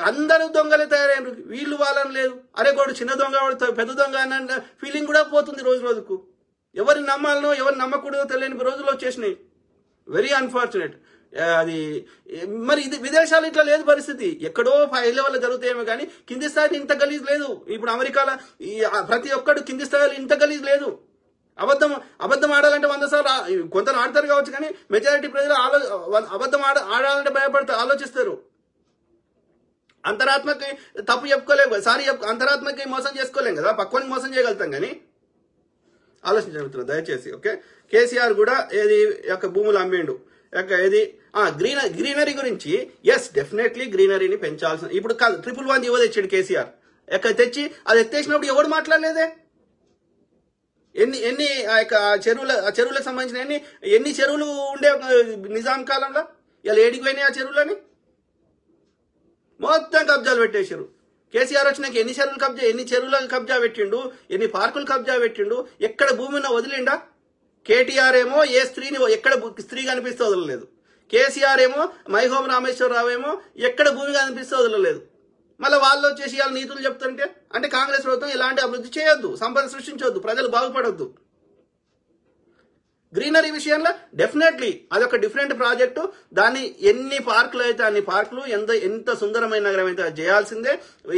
అందరూ దొంగలే తయారయ్యారు. వీళ్ళు వాళ్ళని లేదు, అరే గోడు చిన్న దొంగ పెద్ద దొంగ అన్న ఫీలింగ్ కూడా పోతుంది రోజు రోజుకు. ఎవరిని నమ్మాలనో ఎవరిని నమ్మకూడదో తెలియని రోజులు వచ్చేసినాయి. Very unfortunate. అది మరి ఇది విదేశాలు ఇట్లా లేదు పరిస్థితి. ఎక్కడో హై లెవెల్లో జరుగుతాయేమో కానీ కింది స్థాయిలో ఇంత గలీజ్ లేదు. ఇప్పుడు అమెరికాలో ప్రతి ఒక్కడు కింది స్థాయిలో ఇంత గలీజ్ లేదు. అబద్ధం ఆడాలంటే 100 సార్లు కొందరు ఆడతారు కావచ్చు, కానీ మెజారిటీ ప్రజలు అబద్ధం ఆడాలంటే భయపడతారు, ఆలోచిస్తారు. అంతరాత్మకి తప్పు చెప్పుకోలేము, అంతరాత్మకి మోసం చేసుకోలేం కదా, పక్వానికి మోసం చేయగలుగుతాం. కానీ ఆలోచించగలుగుతున్నారు దయచేసి. ఓకే, కేసీఆర్ కూడా ఏది యొక్క భూములు అమ్మేండు, ఏది గ్రీనరీ గురించి. ఎస్, డెఫినెట్లీ గ్రీనరీని పెంచాల్సిన. ఇప్పుడు కాదు 111 యువ తెచ్చాడు కేసీఆర్. తెచ్చి అది ఎత్తేసినప్పుడు ఎవడు మాట్లాడలేదే. ఎన్ని చెరువులకు సంబంధించిన ఎన్ని చెరువులు ఉండే నిజాం కాలంలో, ఇలా ఏడికి పోయినాయి ఆ చెరువులని మొత్తం కబ్జాలు పెట్టేశారు. కేసీఆర్ వచ్చినాక ఎన్ని చెరువులకు కబ్జా పెట్టిండు, ఎన్ని పార్కులు కబ్జా పెట్టిండు, ఎక్కడ భూమిని వదిలిండా. కేటీఆర్ ఏమో ఏ స్త్రీని ఎక్కడ స్త్రీ కనిపిస్తే వదలలేదు. కేసీఆర్ ఏమో మైహోం రామేశ్వరరావు ఏమో ఎక్కడ భూమి కనిపిస్తే వదలలేదు. మళ్ళీ వాళ్ళు వచ్చేసి ఇవాళ నీతులు చెప్తుంటే అంటే కాంగ్రెస్ ప్రభుత్వం ఇలాంటి అభివృద్ధి చేయొద్దు, సంపద సృష్టించొద్దు, ప్రజలు బాగుపడొద్దు. గ్రీనరీ విషయంలో డెఫినెట్లీ అదొక డిఫరెంట్ ప్రాజెక్టు. దాన్ని ఎన్ని పార్కులు అయితే అన్ని పార్కులు, ఎంత సుందరమైన నగరం అయితే అది చేయాల్సిందే,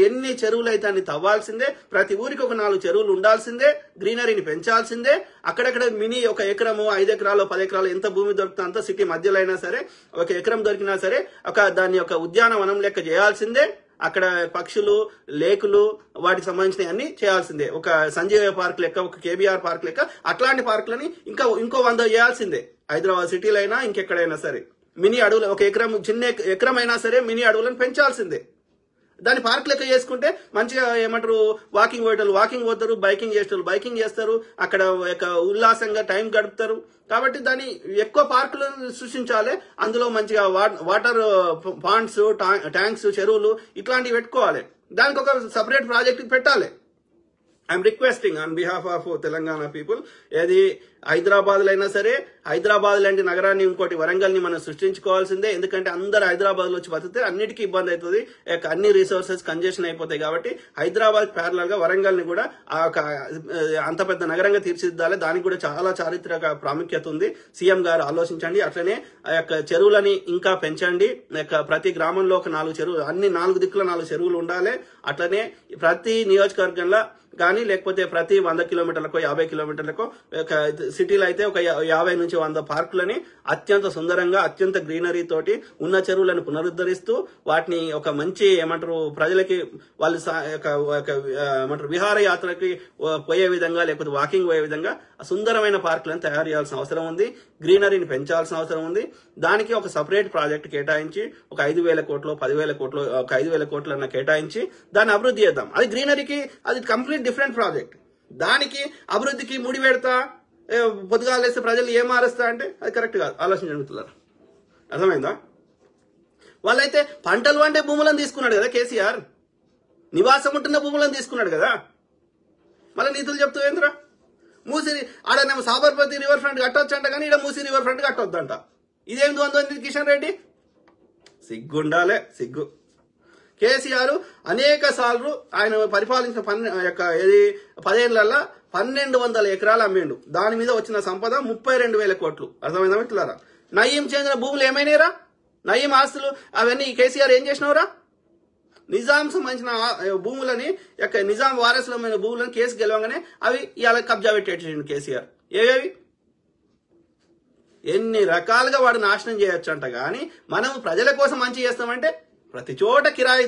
ఎన్ని చెరువులు అయితే అన్ని తవ్వాల్సిందే, ప్రతి ఊరికి ఒక 4 చెరువులు ఉండాల్సిందే, గ్రీనరీని పెంచాల్సిందే. అక్కడక్కడ మినీ 1 ఎకరము 5 ఎకరాలు 10 ఎకరాలు ఎంత భూమి దొరుకుతుందో అంత సిటీ మధ్యలో అయినా సరే 1 ఎకరం దొరికినా సరే దాన్ని ఒక ఉద్యానవనం లెక్క చేయాల్సిందే. అక్కడ పక్షులు, లేకులు, వాటికి సంబంధించిన అన్ని చేయాల్సిందే. ఒక సంజీవ పార్క్ లెక్క, ఒక కేబీఆర్ పార్క్ లెక్క అట్లాంటి పార్కులని ఇంకో 100 చేయాల్సిందే. హైదరాబాద్ సిటీలో అయినా ఇంకెక్కడైనా సరే మినీ అడవులు, 1 ఎకరం చిన్న ఎకరం అయినా సరే మినీ అడవులను పెంచాల్సిందే. దాన్ని పార్క్ లెక్క చేసుకుంటే మంచిగా ఏమంటారు, వాకింగ్ పోతారు, బైకింగ్ చేస్తారు, అక్కడ ఉల్లాసంగా టైం గడుపుతారు. కాబట్టి దాన్ని ఎక్కువ పార్కులు సృష్టించాలి. అందులో మంచిగా వాటర్ పాండ్స్, ట్యాంక్స్, చెరువులు ఇట్లాంటివి పెట్టుకోవాలి. దానికి ఒక సపరేట్ ప్రాజెక్ట్ పెట్టాలి. I'm requesting on behalf of Telangana people, ఏది హైదరాబాద్ లో అయినా సరే, హైదరాబాద్ లాంటి నగరాన్ని ఇంకోటి వరంగల్ ని మనం సృష్టించుకోవాల్సిందే. ఎందుకంటే అందరు హైదరాబాద్ లో వచ్చి బతికితే అన్నిటికీ ఇబ్బంది అవుతుంది, అన్ని రిసోర్సెస్ కంజెషన్ అయిపోతాయి. కాబట్టి హైదరాబాద్ ప్యారలల్ గా వరంగల్ ని కూడా అంత పెద్ద నగరంగా తీర్చిదిద్దాలి. దానికి కూడా చాలా చారిత్రక ప్రాముఖ్యత ఉంది. సీఎం గారు ఆలోచించండి. అట్లనే ఆ యొక్క చెరువులని ఇంకా పెంచండి. ప్రతి గ్రామంలో ఒక 4 చెరువులు, అన్ని 4 దిక్కుల 4 చెరువులు ఉండాలి. అట్లనే ప్రతి నియోజకవర్గంలో కానీ లేకపోతే ప్రతి 100 కిలోమీటర్లకో 50 కిలోమీటర్లకో సిటీలో అయితే ఒక 50 నుంచి 100 పార్కులని అత్యంత సుందరంగా, అత్యంత గ్రీనరీ తోటి ఉన్న చెరువులను పునరుద్ధరిస్తూ వాటిని ఒక మంచి ఏమంటారు ప్రజలకి వాళ్ళు ఏమంటారు విహారయాత్రకి పోయే విధంగా, లేకపోతే వాకింగ్ పోయే విధంగా సుందరమైన పార్కులను తయారు చేయాల్సిన అవసరం ఉంది. గ్రీనరీని పెంచాల్సిన అవసరం ఉంది. దానికి ఒక సపరేట్ ప్రాజెక్ట్ కేటాయించి ఒక 5,000 కోట్లు 10,000 కోట్లు ఒక 5,000 కోట్లన్న కేటాయించి దాన్ని అభివృద్ధి చేద్దాం. అది గ్రీనరీకి అది కంప్లీట్ డిఫరెంట్ ప్రాజెక్ట్. దానికి అభివృద్ధికి ముడి పెడతా పొద్దుగాలేస్తే ప్రజలు ఏం మారుస్తా అంటే అది కరెక్ట్ కాదు. ఆలోచించగలుగుతున్నారు. అర్థమైందా? వాళ్ళైతే పంటలు వండే భూములను తీసుకున్నాడు కదా కేసీఆర్, నివాసం ఉంటున్న భూములను తీసుకున్నాడు కదా. మళ్ళీ నీతులు చెప్తూ ఏంద్రా, మూసి ఆడనేమో సాబర్మతి రివర్ ఫ్రంట్ కట్టొచ్చు అంట, కానీ ఇక్కడ మూసి రివర్ ఫ్రంట్ కట్టొద్దంట. ఇదేం ద్వంద్వం కిషన్ రెడ్డి? సిగ్గుండాలే, సిగ్గు. కేసీఆర్ అనేక సార్లు ఆయన పరిపాలించిన 10 ఏళ్లలో 1,200 ఎకరాలు అమ్మేండు. దాని మీద వచ్చిన సంపద 32,000 కోట్లు. అర్థమైందా మిత్రులారా? నయీం చెందిన భూములు ఏమైనాయిరా? నయీం ఆస్తులు అవన్నీ కేసీఆర్ ఏం చేసినవరా? నిజాం సంబంధించిన భూములని, నిజాం వారసులమైన భూములను కేసు గెలవగానే అవి ఇవాళ కబ్జా పెట్టేటండి కేసీఆర్. ఏవేవి ఎన్ని రకాలుగా వాడు నాశనం చేయొచ్చు అంట. కానీ మనం ప్రజల కోసం మంచి చేస్తామంటే ప్రతి చోట కిరాయి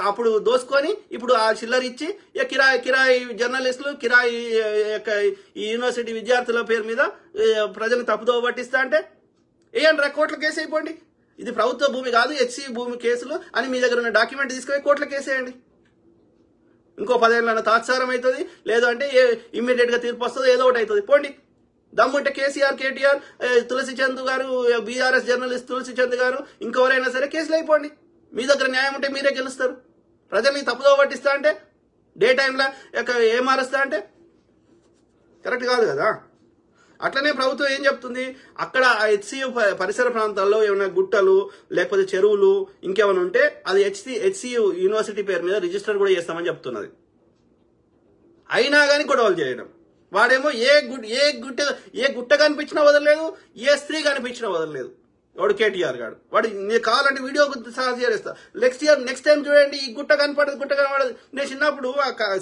అప్పుడు దోసుకొని ఇప్పుడు ఆ చిల్లర ఇచ్చి కిరాయి జర్నలిస్టులు, కిరాయి ఈ యూనివర్సిటీ విద్యార్థుల పేరు మీద ప్రజలు తప్పుదోవ పట్టిస్తా అంటే ఏంట్రా కోట్ల కేసు అయిపోండి. ఇది ప్రభుత్వ భూమి కాదు, హెచ్సి భూమి కేసులు అని మీ దగ్గర ఉన్న డాక్యుమెంట్ తీసుకొని కోట్ల కేసేయండి. ఇంకో 10 ఏళ్ళ తాత్సారం అవుతుంది, లేదు అంటే ఇమ్మీడియట్ గా తీర్పు వస్తుంది, ఏదో ఒకటి అవుతుంది. పోండి. దమ్ముంటే కేసీఆర్, కేటీఆర్, తులసి చంద్ గారు, బీఆర్ఎస్ జర్నలిస్ట్ తులసి చంద్ గారు, ఇంకెవరైనా సరే కేసులు అయిపోండి. మీ దగ్గర న్యాయం ఉంటే మీరే గెలుస్తారు. ప్రజల్ని తప్పుదో పట్టిస్తా అంటే డే టైంలో ఏం మారుస్తా అంటే కరెక్ట్ కాదు కదా. అట్లనే ప్రభుత్వం ఏం చెప్తుంది, అక్కడ హెచ్సియు పరిసర ప్రాంతాల్లో ఏమైనా గుట్టలు లేకపోతే చెరువులు ఇంకేమైనా ఉంటే అది హెచ్సియు యూనివర్సిటీ పేరు మీద రిజిస్టర్ కూడా చేస్తామని చెప్తున్నది. అయినా కానీ గొడవలు చేయడం. వాడేమో ఏ గుట్ట కనిపించినా వదలలేదు, ఏ స్త్రీ కనిపించినా వదలలేదు. వాడు కేటీఆర్ గాడు. వాడు నేను కావాలంటే వీడియో షేర్ చేస్తా. నెక్స్ట్ టైం చూడండి, ఈ గుట్ట కనపడదు. నేను చిన్నప్పుడు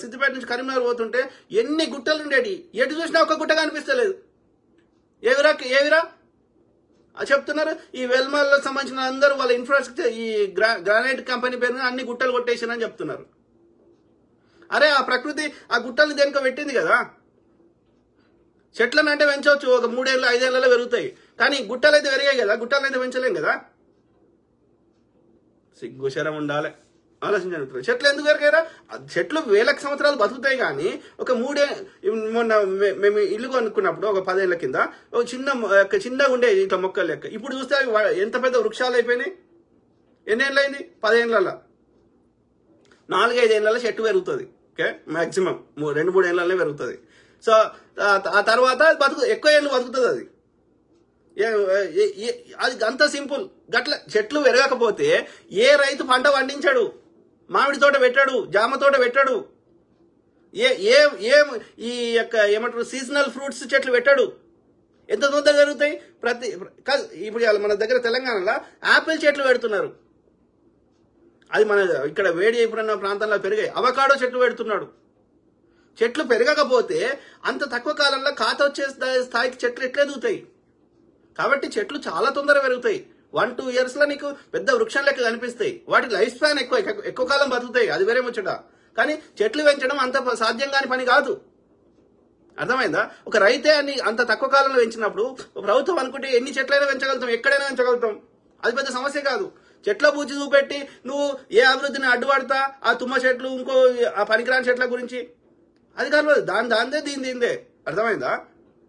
సిద్దిపేట నుంచి కరీంనగర్ పోతుంటే ఎన్ని గుట్టలు ఉండేవి, ఎటు చూసినా ఒక గుట్ట కనిపిస్తలేదు. ఏవిరా చెప్తున్నారు. ఈ వెల్మాల్లో సంబంధించిన అందరూ వాళ్ళ ఇన్ఫ్రాస్ట్రక్చర్ ఈ గ్రానైట్ కంపెనీ పేరు అన్ని గుట్టలు కొట్టేసానని చెప్తున్నారు. అరే ఆ ప్రకృతి ఆ గుట్టల్ని దేనికో పెట్టింది కదా. చెట్లను అంటే పెంచవచ్చు, ఒక 3 ఏళ్ళు 5 ఏళ్లలో పెరుగుతాయి. కానీ గుట్టలు అయితే పెరిగాయి కదా, గుట్టలు అయితే పెంచలేం కదా. సిగ్గుశరం ఉండాలి, ఆలోచించాలి. చెట్లు ఎందుకు పెరిగారా? చెట్లు వేలకు సంవత్సరాలు బతుకుతాయి. కానీ ఒక మొన్న మేము ఇల్లు కొనుక్కున్నప్పుడు ఒక 10 ఏళ్ల కింద ఒక చిన్నగా ఉండే ఇట్లా మొక్కలు లెక్క. ఇప్పుడు చూస్తే ఎంత పెద్ద వృక్షాలు అయిపోయినాయి. ఎన్నేళ్ళైంది? 10 ఏళ్ళలో 4-5 ఏళ్ళలో చెట్టు పెరుగుతుంది. ఓకే, మాక్సిమం 2-3 ఏళ్ళనే పెరుగుతుంది. సో ఆ తర్వాత ఎక్కువ ఏళ్ళు బతుకుతుంది. అది అంత సింపుల్. గట్ల చెట్లు పెరగకపోతే ఏ రైతు పంట పండించాడు, మామిడి తోట పెట్టాడు, జామ తోట పెట్టాడు, ఈ ఏమంటారు సీజనల్ ఫ్రూట్స్ చెట్లు పెట్టాడు. ఎంత తొందరగా జరుగుతాయి? ఇప్పుడు మన దగ్గర తెలంగాణలో యాపిల్ చెట్లు పెడుతున్నారు. అది మన ఇక్కడ వేడి అయిపోయిన ప్రాంతాల్లో పెరిగాయి. అవకాడో చెట్లు పెడుతున్నాడు. చెట్లు పెరగకపోతే అంత తక్కువ కాలంలో ఖాత వచ్చే స్థాయికి చెట్లు ఎట్లా ఎదుగుతాయి? కాబట్టి చెట్లు చాలా తొందరగా పెరుగుతాయి. 1-2 years లో నీకు పెద్ద వృక్షం లెక్క కనిపిస్తాయి. వాటి లైఫ్ స్పాన్ ఎక్కువ కాలం బతుకుతాయి. అది వేరే ముచ్చట. కానీ చెట్లు పెంచడం అంత సాధ్యం కాని పని కాదు. అర్థమైందా? ఒక రైతే అని అంత తక్కువ కాలంలో పెంచినప్పుడు ప్రభుత్వం అనుకుంటే ఎన్ని చెట్లైనా పెంచగలుగుతాం, ఎక్కడైనా పెంచగలుగుతాం. అది పెద్ద సమస్య కాదు. చెట్ల పూచి చూపెట్టి నువ్వు ఏ అభివృద్ధిని అడ్డుపడతా ఆ తుమ్మ చెట్లు ఇంకో ఆ పనికిరాని చెట్ల గురించి అది కాదు. దాందే దీందే. అర్థమైందా?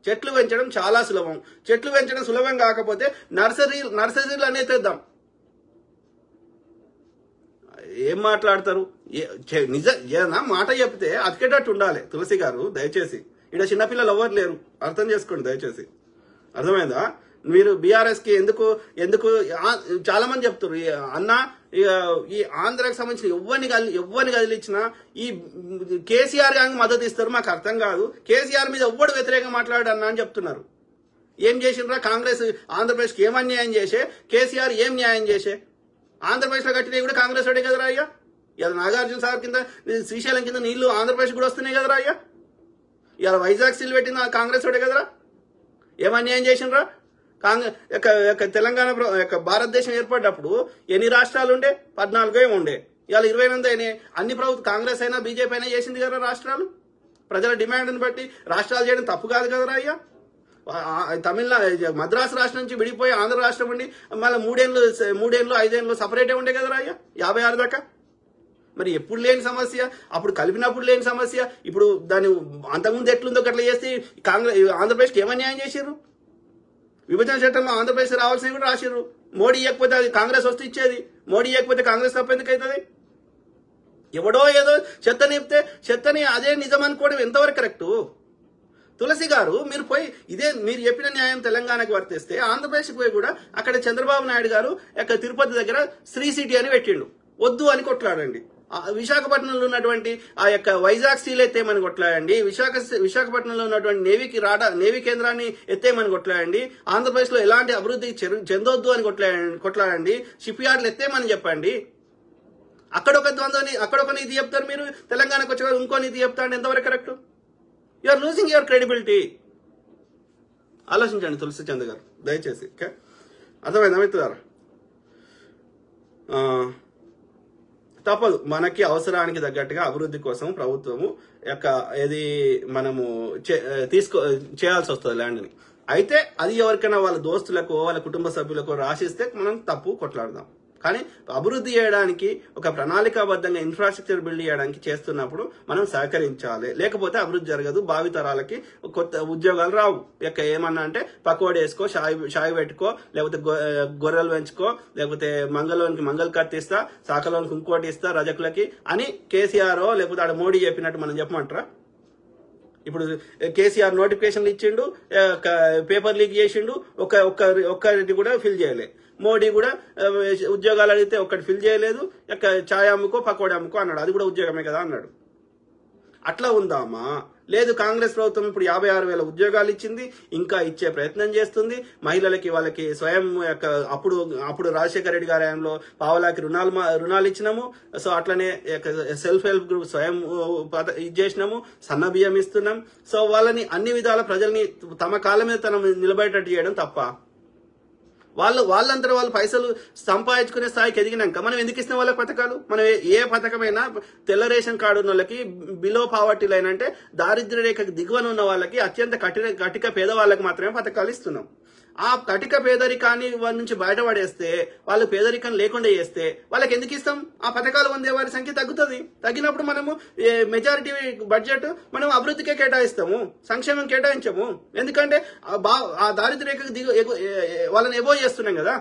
చెట్లు పెంచడం చాలా సులభం. చెట్లు పెంచడం సులభం కాకపోతే నర్సరీలు అనేది తెద్దాం. ఏం మాట్లాడతారు? ఏదన్నా మాట చెప్తే అతికేటట్టు ఉండాలి. తులసి గారు దయచేసి, ఇక్కడ చిన్నపిల్లలు ఎవరు లేరు, అర్థం చేసుకోండి దయచేసి. అర్థమైందా? మీరు బీఆర్ఎస్ కి ఎందుకు చాలా మంది చెప్తారు అన్న ఈ ఆంధ్రాకి సంబంధించిన ఎవ్వరిని కదిలిచ్చినా ఈ కేసీఆర్ గారికి మద్దతు ఇస్తారు. మాకు అర్థం కాదు. కేసీఆర్ మీద ఎవ్వడు వ్యతిరేకంగా మాట్లాడన్నా అని చెప్తున్నారు. ఏం చేసిండ్రా? కాంగ్రెస్ ఆంధ్రప్రదేశ్కి ఏం అన్యాయం చేసే, కేసీఆర్ ఏం న్యాయం చేసే? ఆంధ్రప్రదేశ్ లో కట్టినవి కూడా కాంగ్రెస్ వాడే కదరా అయ్యా. ఇలా నాగార్జున సాగర్ కింద శ్రీశైలం కింద నీళ్లు ఆంధ్రప్రదేశ్ కూడా వస్తున్నాయి కదరా అయ్యా. ఇలా వైజాగ్ స్టీల్ పెట్టింది కాంగ్రెస్ వాడే కదరా. ఏం అన్యాయం చేసిండ్రా? తెలంగాణ భారతదేశం ఏర్పడినప్పుడు ఎన్ని రాష్ట్రాలు ఉండే? 14 ఉండే. ఇవాళ 28 అయినాయి. అన్ని ప్రభుత్వం కాంగ్రెస్ అయినా బీజేపీ అయినా చేసింది కదా రాష్ట్రాలు. ప్రజల డిమాండ్ని బట్టి రాష్ట్రాలు చేయడం తప్పు కాదు కదరా అయ్యా. మద్రాసు రాష్ట్రం నుంచి విడిపోయి ఆంధ్ర రాష్ట్రం ఉండి మళ్ళీ 3 ఏళ్ళు 5 ఏళ్ళు సపరేటే ఉండే కదరా అయ్యా 56 దాకా. మరి ఎప్పుడు లేని సమస్య, అప్పుడు కలిపినప్పుడు లేని సమస్య. ఇప్పుడు దాని అంతకుముందు ఎట్లుందో అట్లా చేస్తే ఆంధ్రప్రదేశ్కి ఏమన్యాయం చేసారు? విభజన చట్టంలో ఆంధ్రప్రదేశ్ రావాల్సినవి కూడా రాసిర్రు. మోడీ ఇవ్వకపోతే అది కాంగ్రెస్ వస్తే ఇచ్చేది. మోడీ ఇవ్వకపోతే కాంగ్రెస్ తప్ప ఎందుకు అవుతుంది? ఎవడో ఏదో చెత్తని చెప్తే చెత్తని అదే నిజం అనుకోవడం ఎంతవరకు కరెక్టు? తులసి గారు, మీరు పోయి మీరు చెప్పిన న్యాయం తెలంగాణకు వర్తిస్తే ఆంధ్రప్రదేశ్కి పోయి కూడా అక్కడ చంద్రబాబు నాయుడు గారు తిరుపతి దగ్గర శ్రీ సిటీ అని పెట్టిండు. వద్దు అని కొట్లాడండి. విశాఖపట్నంలో ఉన్నటువంటి ఆ వైజాగ్ స్టీల్ ఎత్తేమని కొట్లాడండి. విశాఖపట్నంలో ఉన్నటువంటి నేవీ కేంద్రాన్ని ఎత్తేమని కొట్లాడండి. ఆంధ్రప్రదేశ్ లో ఎలాంటి అభివృద్ధి చెందొద్దు అని కొట్లాడండి. షిప్ యార్డ్లు ఎత్తేమని చెప్పండి. అక్కడొక ద్వంద్వని అక్కడొక నీతి చెప్తారు, మీరు తెలంగాణకు వచ్చే ఇంకో నీతి చెప్తారు. ఎంతవరకు correct? You are losing your credibility. ఆలోచించండి తులసి చంద్ గారు దయచేసి. ఓకే, అర్థమైందా మిత్రులారా? తప్పదు, మనకి అవసరానికి తగ్గట్టుగా అభివృద్ధి కోసం ప్రభుత్వము మనము చేయాల్సి వస్తుంది ల్యాండ్ని. అయితే అది ఎవరికైనా వాళ్ళ దోస్తులకు వాళ్ళ కుటుంబ సభ్యులకు రాసిస్తే మనం తప్పు కొట్లాడదాం. కానీ అభివృద్ధి చేయడానికి ఒక ప్రణాళికాబద్ధంగా ఇన్ఫ్రాస్ట్రక్చర్ బిల్డ్ చేయడానికి చేస్తున్నప్పుడు మనం సహకరించాలి. లేకపోతే అభివృద్ధి జరగదు, భావితరాలకి కొత్త ఉద్యోగాలు రావు. ఇక ఏమన్నా అంటే పకోడీ వేసుకో, షాయి పెట్టుకో, లేకపోతే గొర్రెలు పెంచుకో, లేకపోతే మంగళవానికి మంగళ కత్తి ఇస్తా, సాకలోనికి ఇంకోటి ఇస్తా రజకులకి అని కేసీఆర్ లేకపోతే ఆడ మోడీ చెప్పినట్టు మనం చెప్పమంటారా? ఇప్పుడు కేసీఆర్ నోటిఫికేషన్లు ఇచ్చిండు, పేపర్ లీక్ చేసిండు, ఒక్కటి కూడా ఫిల్ చేయలే. మోడీ కూడా ఉద్యోగాలు అడిగితే ఒక్కటి ఫిల్ చేయలేదు, ఛాయ్ అమ్ముకో పకోడీ అమ్ముకో అన్నాడు, అది కూడా ఉద్యోగమే కదా అన్నాడు. అట్లా ఉందామా? లేదు, కాంగ్రెస్ ప్రభుత్వం ఇప్పుడు 56,000 ఉద్యోగాలు ఇచ్చింది, ఇంకా ఇచ్చే ప్రయత్నం చేస్తుంది. మహిళలకి వాళ్ళకి స్వయం అప్పుడు రాజశేఖర రెడ్డి గారి హయాంలో పావలాకి రుణాలు ఇచ్చినాము. సో అట్లనే సెల్ఫ్ హెల్ప్ గ్రూప్ స్వయం చేసినాము, సన్న బియ్యం ఇస్తున్నాం. సో వాళ్ళని అన్ని విధాల ప్రజల్ని తమ కాళ్ళ మీద తన నిలబడేటట్టు చేయడం తప్ప. వాళ్ళంతా వాళ్ళు పైసలు సంపాదించుకునే స్థాయికి ఎదిగినాక మనం ఎందుకు ఇస్తాం వాళ్ళకి పథకాలు? మనం ఏ పథకమైనా తెల్ల రేషన్ కార్డు ఉన్న వాళ్ళకి, బిలో పావర్టీ లైన్ అంటే దారిద్ర్య రేఖకు దిగువన ఉన్న వాళ్ళకి, అత్యంత కటిక పేదవాళ్ళకి మాత్రమే పథకాలు ఇస్తున్నాం. ఆ కటిక పేదరికాన్ని వాళ్ళ నుంచి బయటపడేస్తే, వాళ్ళు పేదరికం లేకుండా చేస్తే వాళ్ళకి ఎందుకు ఇస్తాం? ఆ పథకాలు పొందే వారి సంఖ్య తగ్గుతుంది. తగ్గినప్పుడు మనము మెజారిటీ బడ్జెట్ మనం అభివృద్ధికే కేటాయిస్తాము, సంక్షేమం కేటాయించము. ఎందుకంటే ఆ దారిద్ర్య రేఖకు వాళ్ళని ఎబో చేస్తున్నాం కదా.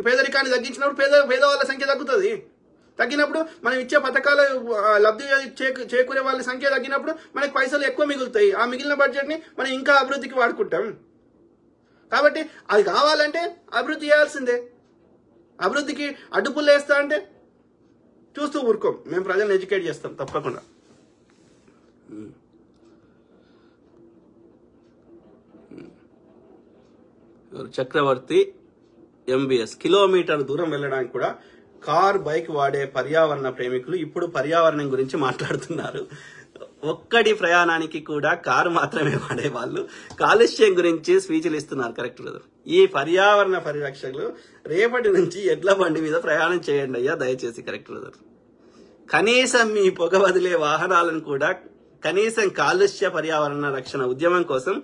పేదరికాన్ని తగ్గించినప్పుడు పేదవాళ్ళ సంఖ్య తగ్గుతుంది. తగ్గినప్పుడు మనం ఇచ్చే పథకాల లబ్ధి చేకూరే వాళ్ళ సంఖ్య తగ్గినప్పుడు మనకి పైసలు ఎక్కువ మిగులుతాయి. ఆ మిగిలిన బడ్జెట్ ని మనం ఇంకా అభివృద్ధికి వాడుకుంటాం. కాబట్టి అది కావాలంటే అభివృద్ధి చేయాల్సిందే. అభివృద్ధికి అడ్డుపుల్లు వేస్తా అంటే చూస్తూ ఊరుకోం. మేము ప్రజలను ఎడ్యుకేట్ చేస్తాం తప్పకుండా. చక్రవర్తి ఎంబీఎస్ కిలోమీటర్ దూరం వెళ్ళడానికి కూడా కార్ బైక్ వాడే పర్యావరణ ప్రేమికులు ఇప్పుడు పర్యావరణం గురించి మాట్లాడుతున్నారు. ఒక్కడి ప్రయాణానికి కూడా కారు మాత్రమే వాడే వాళ్ళు కాలుష్యం గురించి స్పీచ్లు ఇస్తున్నారు. Correct brother. ఈ పర్యావరణ పరిరక్షకులు రేపటి నుంచి ఎడ్ల బండి మీద ప్రయాణం చేయండి అయ్యా దయచేసి. Correct brother. కనీసం మీ పొగ వదిలే వాహనాలను కూడా కనీసం కాలుష్య పర్యావరణ రక్షణ ఉద్యమం కోసం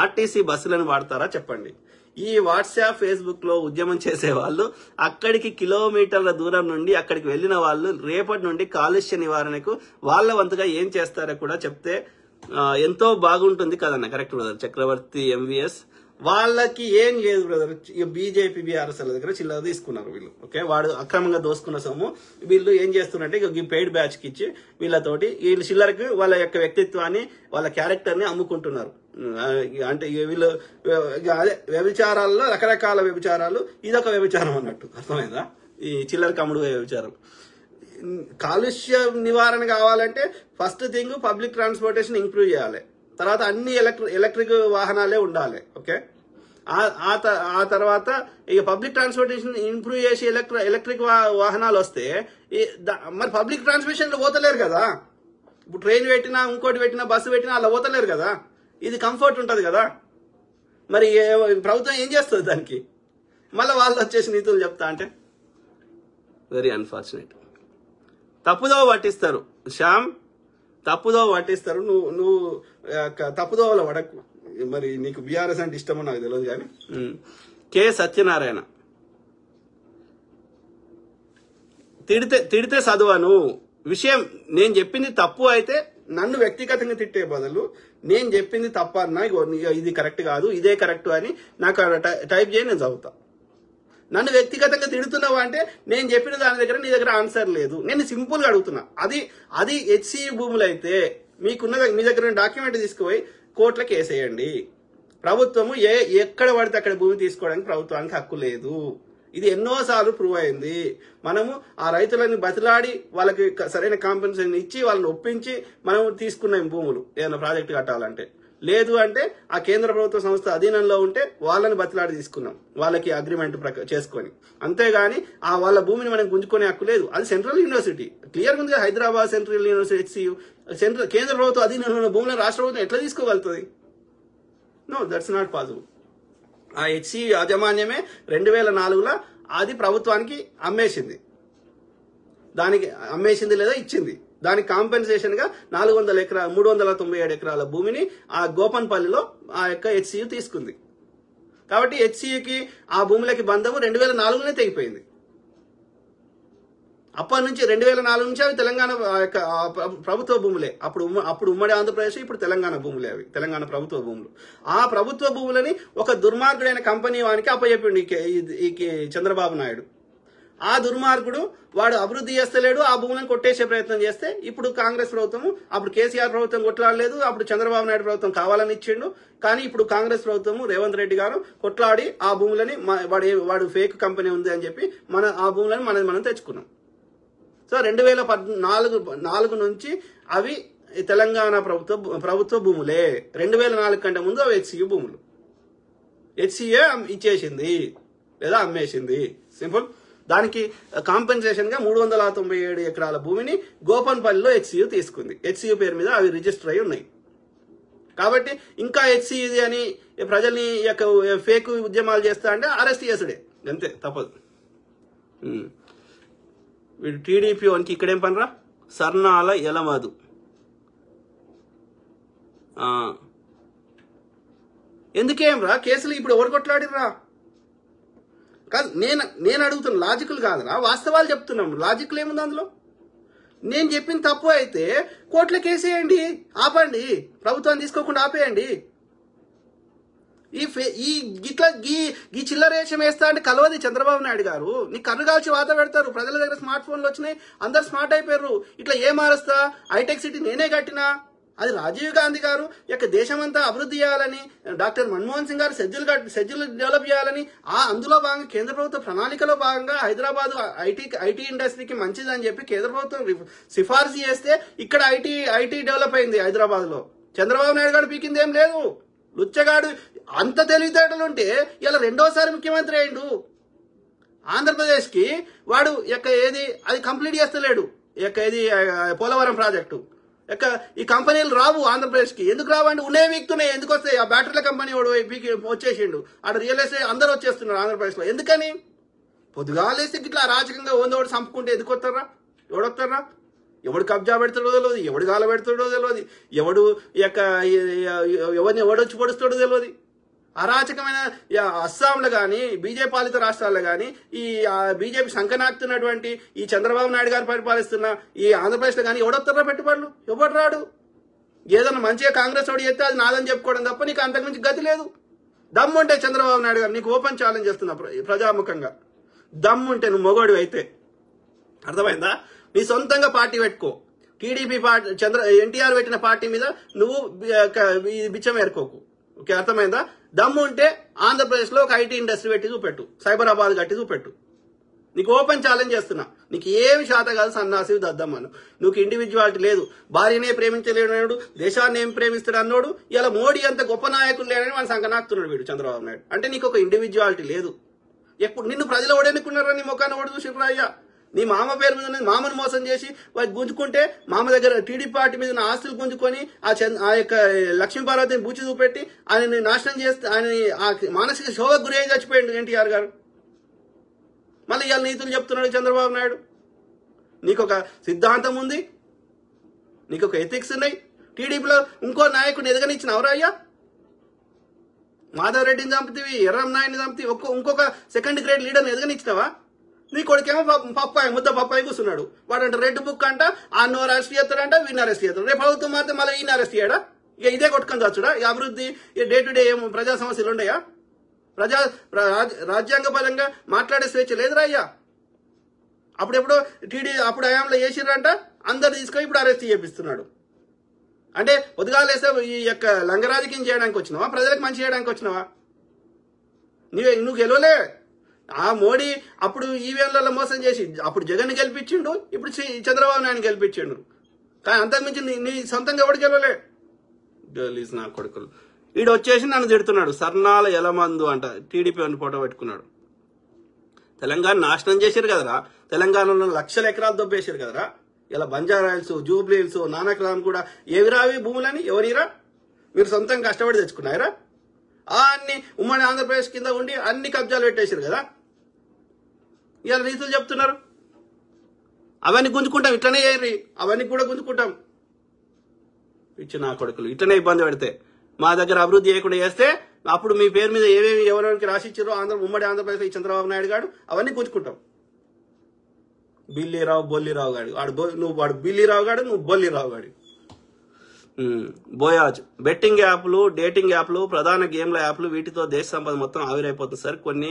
ఆర్టీసీ బస్సులను వాడతారా చెప్పండి. ఈ వాట్సాప్ ఫేస్బుక్ లో ఉద్యమం చేసే వాళ్ళు అక్కడికి కిలోమీటర్ల దూరం నుండి అక్కడికి వెళ్లిన వాళ్ళు రేపటి నుండి కాలుష్య నివారణకు వాళ్ళ వంతుగా ఏం చేస్తారో కూడా చెప్తే ఎంతో బాగుంటుంది కదన్న. Correct brother. చక్రవర్తి ఎంవిఎస్ వాళ్ళకి ఏం లేదు బ్రదర్. బీజేపీ బీఆర్ఎస్ దగ్గర చిల్లర తీసుకున్నారు వీళ్ళు. ఓకే, వాడు అక్రమంగా దోసుకున్న సొమ్ము వీళ్ళు ఏం చేస్తున్నారంటే ఈ పెయిడ్ బ్యాచ్ కి ఇచ్చి వీళ్ళతోటి వీళ్ళు చిల్లరకు వాళ్ళ యొక్క వ్యక్తిత్వాన్ని వాళ్ళ క్యారెక్టర్ ని అమ్ముకుంటున్నారు. అంటే వీళ్ళు అదే వ్యభిచారాల్లో రకరకాల వ్యభిచారాలు, ఇదొక వ్యభిచారం అన్నట్టు. అర్థమైందా? ఈ చిల్లర కమ్ముడు వ్యభిచారం. కాలుష్య నివారణ కావాలంటే first thing public transportation improve చేయాలి. తర్వాత అన్ని ఎలక్ట్రిక్ వాహనాలే ఉండాలి. ఓకే, ఆ తర్వాత ఇక పబ్లిక్ ట్రాన్స్పోర్టేషన్ ఇంప్రూవ్ చేసి ఎలక్ట్రిక్ వాహనాలు వస్తే మరి పబ్లిక్ ట్రాన్స్పోర్టేషన్ పోతలేరు కదా. ఇప్పుడు ట్రైన్ పెట్టినా ఇంకోటి పెట్టినా బస్సు పెట్టినా అలా పోతలేరు కదా. ఇది కంఫర్ట్ ఉంటుంది కదా. మరి ప్రభుత్వం ఏం చేస్తుంది దానికి? మళ్ళీ వాళ్ళు వచ్చేసి నీతులు చెప్తా అంటే వెరీ అన్ఫార్చునేట్. తప్పుదో పట్టిస్తారు శ్యామ్, తప్పుదో పట్టిస్తారు. నువ్వు తప్పుదోవలో పడకు. మరి నీకు బీఆర్ఎస్ అంటే ఇష్టమో నాకు తెలియదు కానీ. కె సత్యనారాయణ తిడితే చదువను విషయం నేను చెప్పింది తప్పు అయితే నన్ను వ్యక్తిగతంగా తిట్టే బదులు నేను చెప్పింది తప్ప అన్నా ఇది కరెక్ట్ కాదు ఇదే కరెక్ట్ అని నాకు టైప్ చేయి, నేను చదువుతా. నన్ను వ్యక్తిగతంగా తిడుతున్నావా అంటే నేను చెప్పిన దాని దగ్గర నీ దగ్గర ఆన్సర్ లేదు. నేను సింపుల్ గా అడుగుతున్నా. అది హెచ్సి భూములు అయితే మీ దగ్గర డాక్యుమెంట్ తీసుకుపోయి కోర్టులో కేసేయండి. ప్రభుత్వము ఎక్కడ పడితే అక్కడ భూమి తీసుకోవడానికి ప్రభుత్వానికి హక్కు లేదు. ఇది ఎన్నోసార్లు ప్రూవ్ అయింది. మనము ఆ రైతులని బతిలాడి వాళ్ళకి సరైన కాంపెన్సేషన్ ఇచ్చి వాళ్ళని ఒప్పించి మనం తీసుకున్నాం భూములు ఏదైనా ప్రాజెక్టు కట్టాలంటే. లేదు అంటే ఆ కేంద్ర ప్రభుత్వ సంస్థ అధీనంలో ఉంటే వాళ్ళని బతిలాడి తీసుకున్నాం, వాళ్ళకి అగ్రిమెంట్ చేసుకొని. అంతేగాని వాళ్ళ భూమిని మనం గుంజుకునే హక్కు లేదు. అది సెంట్రల్ యూనివర్సిటీ క్లియర్ ఉంది. హైదరాబాద్ సెంట్రల్ యూనివర్సిటీ హెచ్సియు కేంద్ర ప్రభుత్వం అధీనంలో ఉన్న భూములను రాష్ట్ర ప్రభుత్వం ఎట్లా తీసుకోగలుగుతుంది? No, that's not possible. ఆ హెచ్సి యాజమాన్యమే 2004లో అది ప్రభుత్వానికి అమ్మేసింది. దానికి అమ్మేసింది లేదా ఇచ్చింది. దానికి కాంపెన్సేషన్ గా 397 ఎకరాల భూమిని ఆ గోపన్పల్లిలో ఆ యొక్క హెచ్సియు తీసుకుంది. కాబట్టి హెచ్సియుకి ఆ భూములకి బంధము 2004లోనే తెగిపోయింది. అప్పటి నుంచి 2004 నుంచి అవి తెలంగాణ ప్రభుత్వ భూములే. అప్పుడు ఉమ్మడి ఆంధ్రప్రదేశ్, ఇప్పుడు తెలంగాణ భూములే అవి, తెలంగాణ ప్రభుత్వ భూములు. ఆ ప్రభుత్వ భూములని ఒక దుర్మార్గుడైన కంపెనీ వానికి అప్పచెప్పిండు ఈ చంద్రబాబు నాయుడు. ఆ దుర్మార్గుడు వాడు అభివృద్ధి చేస్తలేడు, ఆ భూములను కొట్టేసే ప్రయత్నం చేస్తే ఇప్పుడు కాంగ్రెస్ ప్రభుత్వం, అప్పుడు కేసీఆర్ ప్రభుత్వం కొట్లాడలేదు, అప్పుడు చంద్రబాబు నాయుడు ప్రభుత్వం కావాలని ఇచ్చిండు. కానీ ఇప్పుడు కాంగ్రెస్ ప్రభుత్వం రేవంత్ రెడ్డి గారు కొట్లాడి ఆ భూములని వాడు ఫేక్ కంపెనీ ఉంది అని చెప్పి ఆ భూములను మనం తెచ్చుకున్నాం. సో 2014 నుంచి అవి తెలంగాణ ప్రభుత్వ భూములే. 2004 కంటే ముందు అవి హెచ్సియు భూములు. హెచ్సిఏ ఇచ్చేసింది లేదా అమ్మేసింది, సింపుల్. దానికి కాంపెన్సేషన్ గా 397 ఎకరాల భూమిని గోపన్పల్లిలో హెచ్సియు తీసుకుంది. హెచ్సియు పేరు మీద అవి రిజిస్టర్ అయి ఉన్నాయి. కాబట్టి ఇంకా హెచ్సియు అని ప్రజల్ని ఫేక్ ఉద్యమాలు చేస్తా అంటే అరెస్ట్ చేసుడే, అంతే, తప్పదు. వీడు టీడీపీ వానికి ఇక్కడేం పనిరా, సర్నాల ఎలమదు. ఎందుకేం రా కేసులు ఇప్పుడు ఎవరు కొట్లాడిర్రా? కాదు, నేను అడుగుతున్నా, లాజికల్ కాదురా, వాస్తవాలు చెప్తున్నాం. లాజికల్ ఏముంది అందులో? నేను చెప్పిన తప్పు అయితే కోర్టులో కేసేయండి, ఆపండి, ప్రభుత్వాన్ని తీసుకోకుండా ఆపేయండి. ఈ చిల్లరేషం వేస్తా అంటే కలవది చంద్రబాబు నాయుడు గారు. నీ కర్రు కాల్చి వాత పెడతారు. ప్రజల దగ్గర స్మార్ట్ ఫోన్లు వచ్చినాయి, అందరు స్మార్ట్ అయిపోయారు. ఇట్లా ఏ మారుస్తా, హైటెక్ సిటీ నేనే కట్టినా, అది రాజీవ్ గాంధీ గారు దేశమంతా అభివృద్ధి చేయాలని, డాక్టర్ మన్మోహన్ సింగ్ గారు సెజ్జులు డెవలప్ చేయాలని, అందులో భాగంగా కేంద్ర ప్రభుత్వ ప్రణాళికలో భాగంగా హైదరాబాద్ ఐటీ ఇండస్ట్రీకి మంచిదని చెప్పి కేంద్ర ప్రభుత్వం సిఫార్సు చేస్తే ఇక్కడ ఐటీ డెవలప్ అయింది హైదరాబాద్ లో. చంద్రబాబు నాయుడు గారు పీకింది ఏం లేదు. లుచ్చగాడు అంత తెలివితేటలు ఉంటే ఇలా 2వ సారి ముఖ్యమంత్రి అయిండు. ఆంధ్రప్రదేశ్ కి వాడు ఏది అది కంప్లీట్ చేస్తలేడు. ఏది పోలవరం ప్రాజెక్టు ఈ కంపెనీలు రావు ఆంధ్రప్రదేశ్ కి. ఎందుకు రావండి? ఉన్నాయి, వీక్తున్నాయి. ఎందుకు వస్తాయి? ఆ బ్యాటరీల కంపెనీ వాడు వచ్చేసిండు, ఆడ రియల్ ఎస్టేట్ అందరూ వచ్చేస్తున్నారు ఆంధ్రప్రదేశ్ లో. ఎందుకని? పొద్దుగాలేస్తే ఇట్లా అరాచకంగా ఓందోడు చంపుకుంటే ఎందుకు వస్తారా? ఎవడొస్తారా? ఎవడు కబ్జా పెడతాడో తెలియదు, ఎవడు గాల పెడతాడో తెలియదు, ఎవడొచ్చి పొడుస్తాడో తెలియదు. అరాచకమైన అస్సాంలో కానీ బీజేపీ పాలిత రాష్ట్రాల్లో కానీ ఈ బీజేపీ సంకనాక్తున్నటువంటి ఈ చంద్రబాబు నాయుడు గారు పరిపాలిస్తున్న ఈ ఆంధ్రప్రదేశ్లో కానీ ఎవడొస్తారా పెట్టుబడులు? ఎవడు రాడు. ఏదన్నా మంచిగా కాంగ్రెస్ వాడు చేస్తే అది నాదని చెప్పుకోవడం తప్ప నీకు అంతకుమించి గతి లేదు. దమ్ముంటే చంద్రబాబు నాయుడు గారు నీకు ఓపెన్ ఛాలెంజ్ చేస్తున్నా ప్రజాముఖంగా, దమ్ముంటే నువ్వు మొగోడు అయితే, అర్థమైందా? నీ సొంతంగా పార్టీ పెట్టుకో. టీడీపీ పార్టీ ఎన్టీఆర్ పెట్టిన పార్టీ మీద నువ్వు బిచ్చం ఏరుకోకు. ఓకే, అర్థమైందా? దమ్ము ఉంటే ఆంధ్రప్రదేశ్ లో ఒక ఐటీ ఇండస్ట్రీ పెట్టి చూపెట్టు, సైబరాబాద్ కట్టి చూపెట్టు. నీకు ఓపెన్ ఛాలెంజ్ చేస్తున్నా. నీకు ఏమి శాత కాదు, సన్నాసి దద్దమ్మను. నువ్వు ఇండివిజువాలిటీ లేదు. భార్యనే ప్రేమించలేడు, దేశాన్ని ఏం ప్రేమిస్తాడు అన్నోడు ఇలా మోడీ అంత గొప్ప నాయకులు లేడని మన సంకనాకుతున్నాడు వీడు చంద్రబాబు నాయుడు. అంటే నీకు ఒక ఇండివిజువాలిటీ లేదు. ఎప్పుడు నిన్ను ప్రజలు ఓడెన్నుకున్నారా? నీ ముఖాన్ని ఓడి చూసి అయ్యా, నీ మామ పేరు మీద మామను మోసం చేసి వాటి గుంజుకుంటే, మామ దగ్గర టీడీపీ పార్టీ మీద ఉన్న ఆస్తులు గుంజుకొని ఆ యొక్క లక్ష్మీపార్వతిని బూచి చూపెట్టి ఆయనని నాశనం చేస్తే ఆయన మానసిక శోభకు గురి అయి చచ్చిపోయాడు ఎన్టీఆర్ గారు. మళ్ళీ ఇవాళ నీతులు చెప్తున్నాడు చంద్రబాబు నాయుడు. నీకు ఒక సిద్ధాంతం ఉంది, నీకు ఒక ఎథిక్స్ ఉన్నాయి. టీడీపీలో ఇంకో నాయకుడిని ఎదగనిచ్చినవరా అయ్యా? మాధవ్ రెడ్డిని చంపుతీవి, ఎర్రం నాయుడిని చంపుతీ, ఇంకొక సెకండ్ గ్రేడ్ లీడర్ని ఎదగనిచ్చినావా? నీ కొడుకేమో ముద్ద పప్పాయి కూర్చున్నాడు. వాడంట రెడ్ బుక్ అంట, ఆన్నో అరెస్ట్ చేస్తాడంట, వీడిని అరెస్ట్ చేస్తాడు. రేపు ప్రభుత్వం మాత్రం మళ్ళీ ఈయన అరెస్ట్ చేయడా? ఇక ఇదే కొట్టుకొని చచ్చుడా? ఈ అభివృద్ధి డే టు డే ఏమో ప్రజా సమస్యలు ఉండయా? రాజ్యాంగపరంగా మాట్లాడే స్వేచ్ఛ లేదురా అయ్యా. అప్పుడెప్పుడో అప్పుడు హయాంలో చేసిర్రంట, అందరు తీసుకొని ఇప్పుడు అరెస్ట్ చేపిస్తున్నాడు. అంటే పొద్దుగాలేస్తే ఈ యొక్క లంగరాజకీయం చేయడానికి వచ్చినావా? ప్రజలకు మంచి చేయడానికి వచ్చినావా? నువ్వు గెలవలే. ఆ మోడీ అప్పుడు ఈవీఎంలలో మోసం చేసి అప్పుడు జగన్ గెలిపించిండు, ఇప్పుడు చంద్రబాబు నాయుడు గెలిపించిండు. కానీ అంతకుమించి నీ సొంతంగా ఎవడు గెలవలే. గలీజ్ నా కొడుకులు. వీడు వచ్చేసి నన్ను తిడుతున్నాడు, సర్నాల ఎలమందు అంట. టీడీపీ అని ఫోటో పెట్టుకున్నాడు. తెలంగాణ నాశనం చేశారు కదరా. తెలంగాణలో లక్షల ఎకరాలు దొబ్బేశారు కదరా. ఇలా Banjara hills, Jubilee hills, Nanakram కూడా ఏవిరావి భూములని ఎవరిరా? మీరు సొంతంగా కష్టపడి తెచ్చుకున్నారా? అన్ని ఉమ్మడి ఆంధ్రప్రదేశ్ కింద ఉండి అన్ని కబ్జాలు పెట్టేశారు కదా. ఇవాళ రీతులు చెప్తున్నారు. అవన్నీ గుంజుకుంటాం, ఇట్లనే చేయరు. అవన్నీ కూడా గుంజుకుంటాం. ఇచ్చి నా కొడుకులు ఇట్లనే ఇబ్బంది పెడితే, మా దగ్గర అభివృద్ధి చేయకుండా చేస్తే అప్పుడు మీ పేరు మీద ఏమేమి ఎవరెవరికి రాసిచ్చారో ఉమ్మడి ఆంధ్రప్రదేశ్ ఈ చంద్రబాబు నాయుడు గారు అవన్నీ గుంజుకుంటాం. బిల్లీరావు బొల్లిరావు గాడు వాడు బిల్లీరావు గాడు, నువ్వు బొల్లిరావు గాడు. బోయాజ్ బెట్టింగ్ యాప్లు, డేటింగ్ యాప్లు, ప్రధాన గేమ్ల యాప్లు, వీటితో దేశ సంపద మొత్తం ఆవిరైపోతుంది సార్. కొన్ని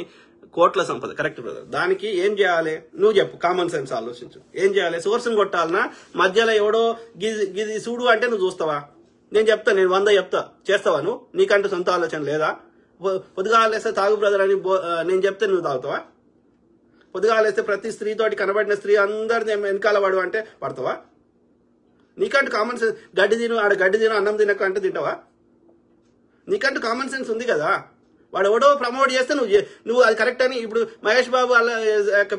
కోట్ల సంపద. Correct brother. దానికి ఏం చేయాలి నువ్వు చెప్పు, కామన్ సెన్స్ ఆలోచించు. ఏం చేయాలి? సోర్స్ని కొట్టాలనా? మధ్యలో ఎవడో గిది చూడు అంటే నువ్వు చూస్తావా? నేను చెప్తా, నేను 100 చెప్తా, చేస్తావా నువ్వు? నీకంటూ సొంత ఆలోచన లేదా? పొద్దుగాలేస్తే తాగు బ్రదర్ అని నేను చెప్తే నువ్వు తాగుతావా? పొద్దుగాలేస్తే ప్రతి స్త్రీతోటి కనబడిన స్త్రీ అందరిని వెనకాల పడు అంటే పడతావా? నీకంటూ కామన్ సెన్స్, గడ్డి తిను అన్నం తినక అంటే తింటావా? నీకంటూ కామన్ సెన్స్ ఉంది కదా. వాడు ఎవడో ప్రమోట్ చేస్తే నువ్వు అది కరెక్ట్ అని, ఇప్పుడు మహేష్ బాబు వాళ్ళ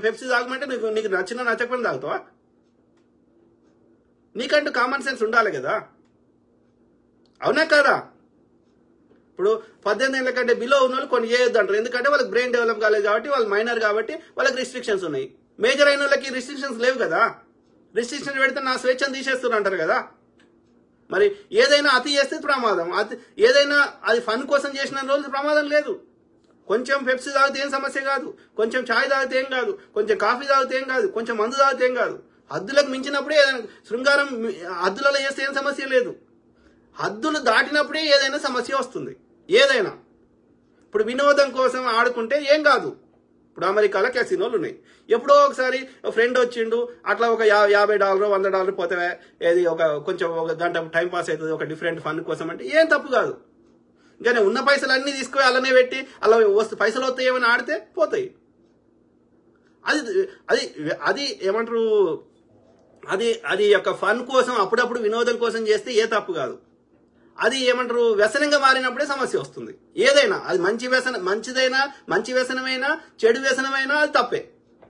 పెప్సీ తాగమంటే నీకు నచ్చకపోయినా తాగుతావా? నీకంటూ కామన్ సెన్స్ ఉండాలి కదా, అవునా కదా? ఇప్పుడు 18 ఏళ్ల కంటే బిలో ఉన్న వాళ్ళు కొన్ని చేయొద్దు అంటారు. ఎందుకంటే వాళ్ళకి బ్రెయిన్ డెవలప్ కాలేదు కాబట్టి, వాళ్ళు మైనర్ కాబట్టి వాళ్ళకి రిస్ట్రిక్షన్స్ ఉన్నాయి. మేజర్ అయిన వాళ్ళకి రిస్ట్రిక్షన్స్ లేవు కదా. రిస్ట్రిక్షన్ పెడితే నా స్వేచ్ఛను తీసేస్తున్నా అంటారు కదా. మరి ఏదైనా అతి చేస్తే ప్రమాదం, ఏదైనా అది ఫన్ కోసం చేసిన రోజు ప్రమాదం లేదు. కొంచెం పెప్సీ తాగితే ఏం సమస్య కాదు, కొంచెం ఛాయ్ తాగితే ఏం కాదు, కొంచెం కాఫీ తాగితే ఏం కాదు, కొంచెం మందు తాగితే ఏం కాదు. హద్దులకు మించినప్పుడే ఏదైనా శృంగారం హద్దులలో చేస్తే ఏం సమస్య లేదు. హద్దులు దాటినప్పుడే ఏదైనా సమస్య వస్తుంది. ఏదైనా ఇప్పుడు వినోదం కోసం ఆడుకుంటే ఏం కాదు. ఇప్పుడు అమెరికాలో క్యాసినోలు ఉన్నాయి. ఎప్పుడో ఒకసారి ఫ్రెండ్ వచ్చిండు, అట్లా ఒక $50 $100 పోతే ఏది కొంచెం ఒక గంట టైం పాస్ అవుతుంది, ఒక డిఫరెంట్ ఫన్ కోసం అంటే ఏం తప్పు కాదు. ఇంకా ఉన్న పైసలు అన్నీ తీసుకొని అలానే పెట్టి అలా పైసలు వస్తాయి ఏమైనా ఆడితే పోతాయి. అది అది అది ఏమంటారు, అది యొక్క ఫన్ కోసం అప్పుడప్పుడు వినోదం కోసం చేస్తే ఏ తప్పు కాదు. అది ఏమంటారు, వ్యసనంగా మారినప్పుడే సమస్య వస్తుంది. ఏదైనా అది మంచిదైనా, మంచి వ్యసనమైనా, చెడు వ్యసనమైనా అది తప్పే.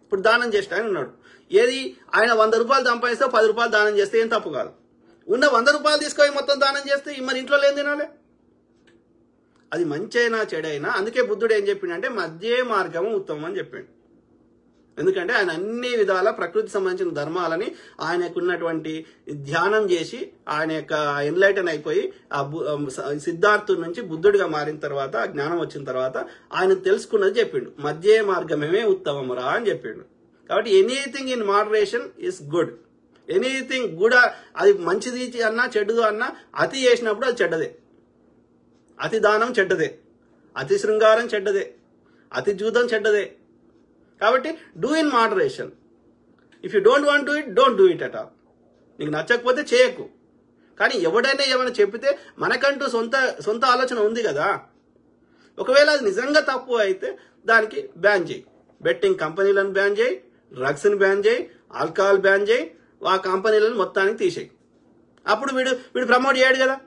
ఇప్పుడు దానం చేస్తే ఆయన ఉన్నాడు, ఏది ఆయన ₹100 సంపాదిస్తే ₹10 దానం చేస్తే ఏం తప్పు కాదు. ఉన్న ₹100 తీసుకొని మొత్తం దానం చేస్తే మరి ఇంట్లో లేని తినాలి. అది మంచి అయినా చెడైనా. అందుకే బుద్ధుడు ఏం చెప్పిండంటే మధ్య మార్గము ఉత్తమం అని చెప్పిండు. ఎందుకంటే ఆయన అన్ని విధాల ప్రకృతి సంబంధించిన ధర్మాలని ఆయనకున్నటువంటి ధ్యానం చేసి ఆయన యొక్క ఎన్లైటన్ అయిపోయి ఆ సిద్ధార్థుడి నుంచి బుద్ధుడిగా మారిన తర్వాత, జ్ఞానం వచ్చిన తర్వాత ఆయన తెలుసుకున్నది చెప్పిండు. మధ్య మార్గమే ఉత్తమమురా అని చెప్పిండు. కాబట్టి anything in moderation is good. Anything good, అది మంచిది అన్నా చెడ్డదు అన్నా అతి చేసినప్పుడు అది చెడ్డదే. అతి దానం చెడ్డదే, అతి శృంగారం చెడ్డదే, అతి జూదం చెడ్డదే. కాబట్టి do in moderation. If you don't want do it, don't do it at all. నీకు నచ్చకపోతే చేయకు. కానీ ఎవడైనా ఏమైనా చెప్పితే మనకంటూ సొంత ఆలోచన ఉంది కదా. ఒకవేళ అది నిజంగా తప్పు అయితే దానికి బ్యాన్ చేయి. బెట్టింగ్ కంపెనీలను బ్యాన్ చేయి, డ్రగ్స్ని బ్యాన్ చేయి, ఆల్కహాల్ బ్యాన్ చేయి, ఆ కంపెనీలను మొత్తానికి తీసేయి. అప్పుడు వీడు ప్రమోట్ చేయడు కదా.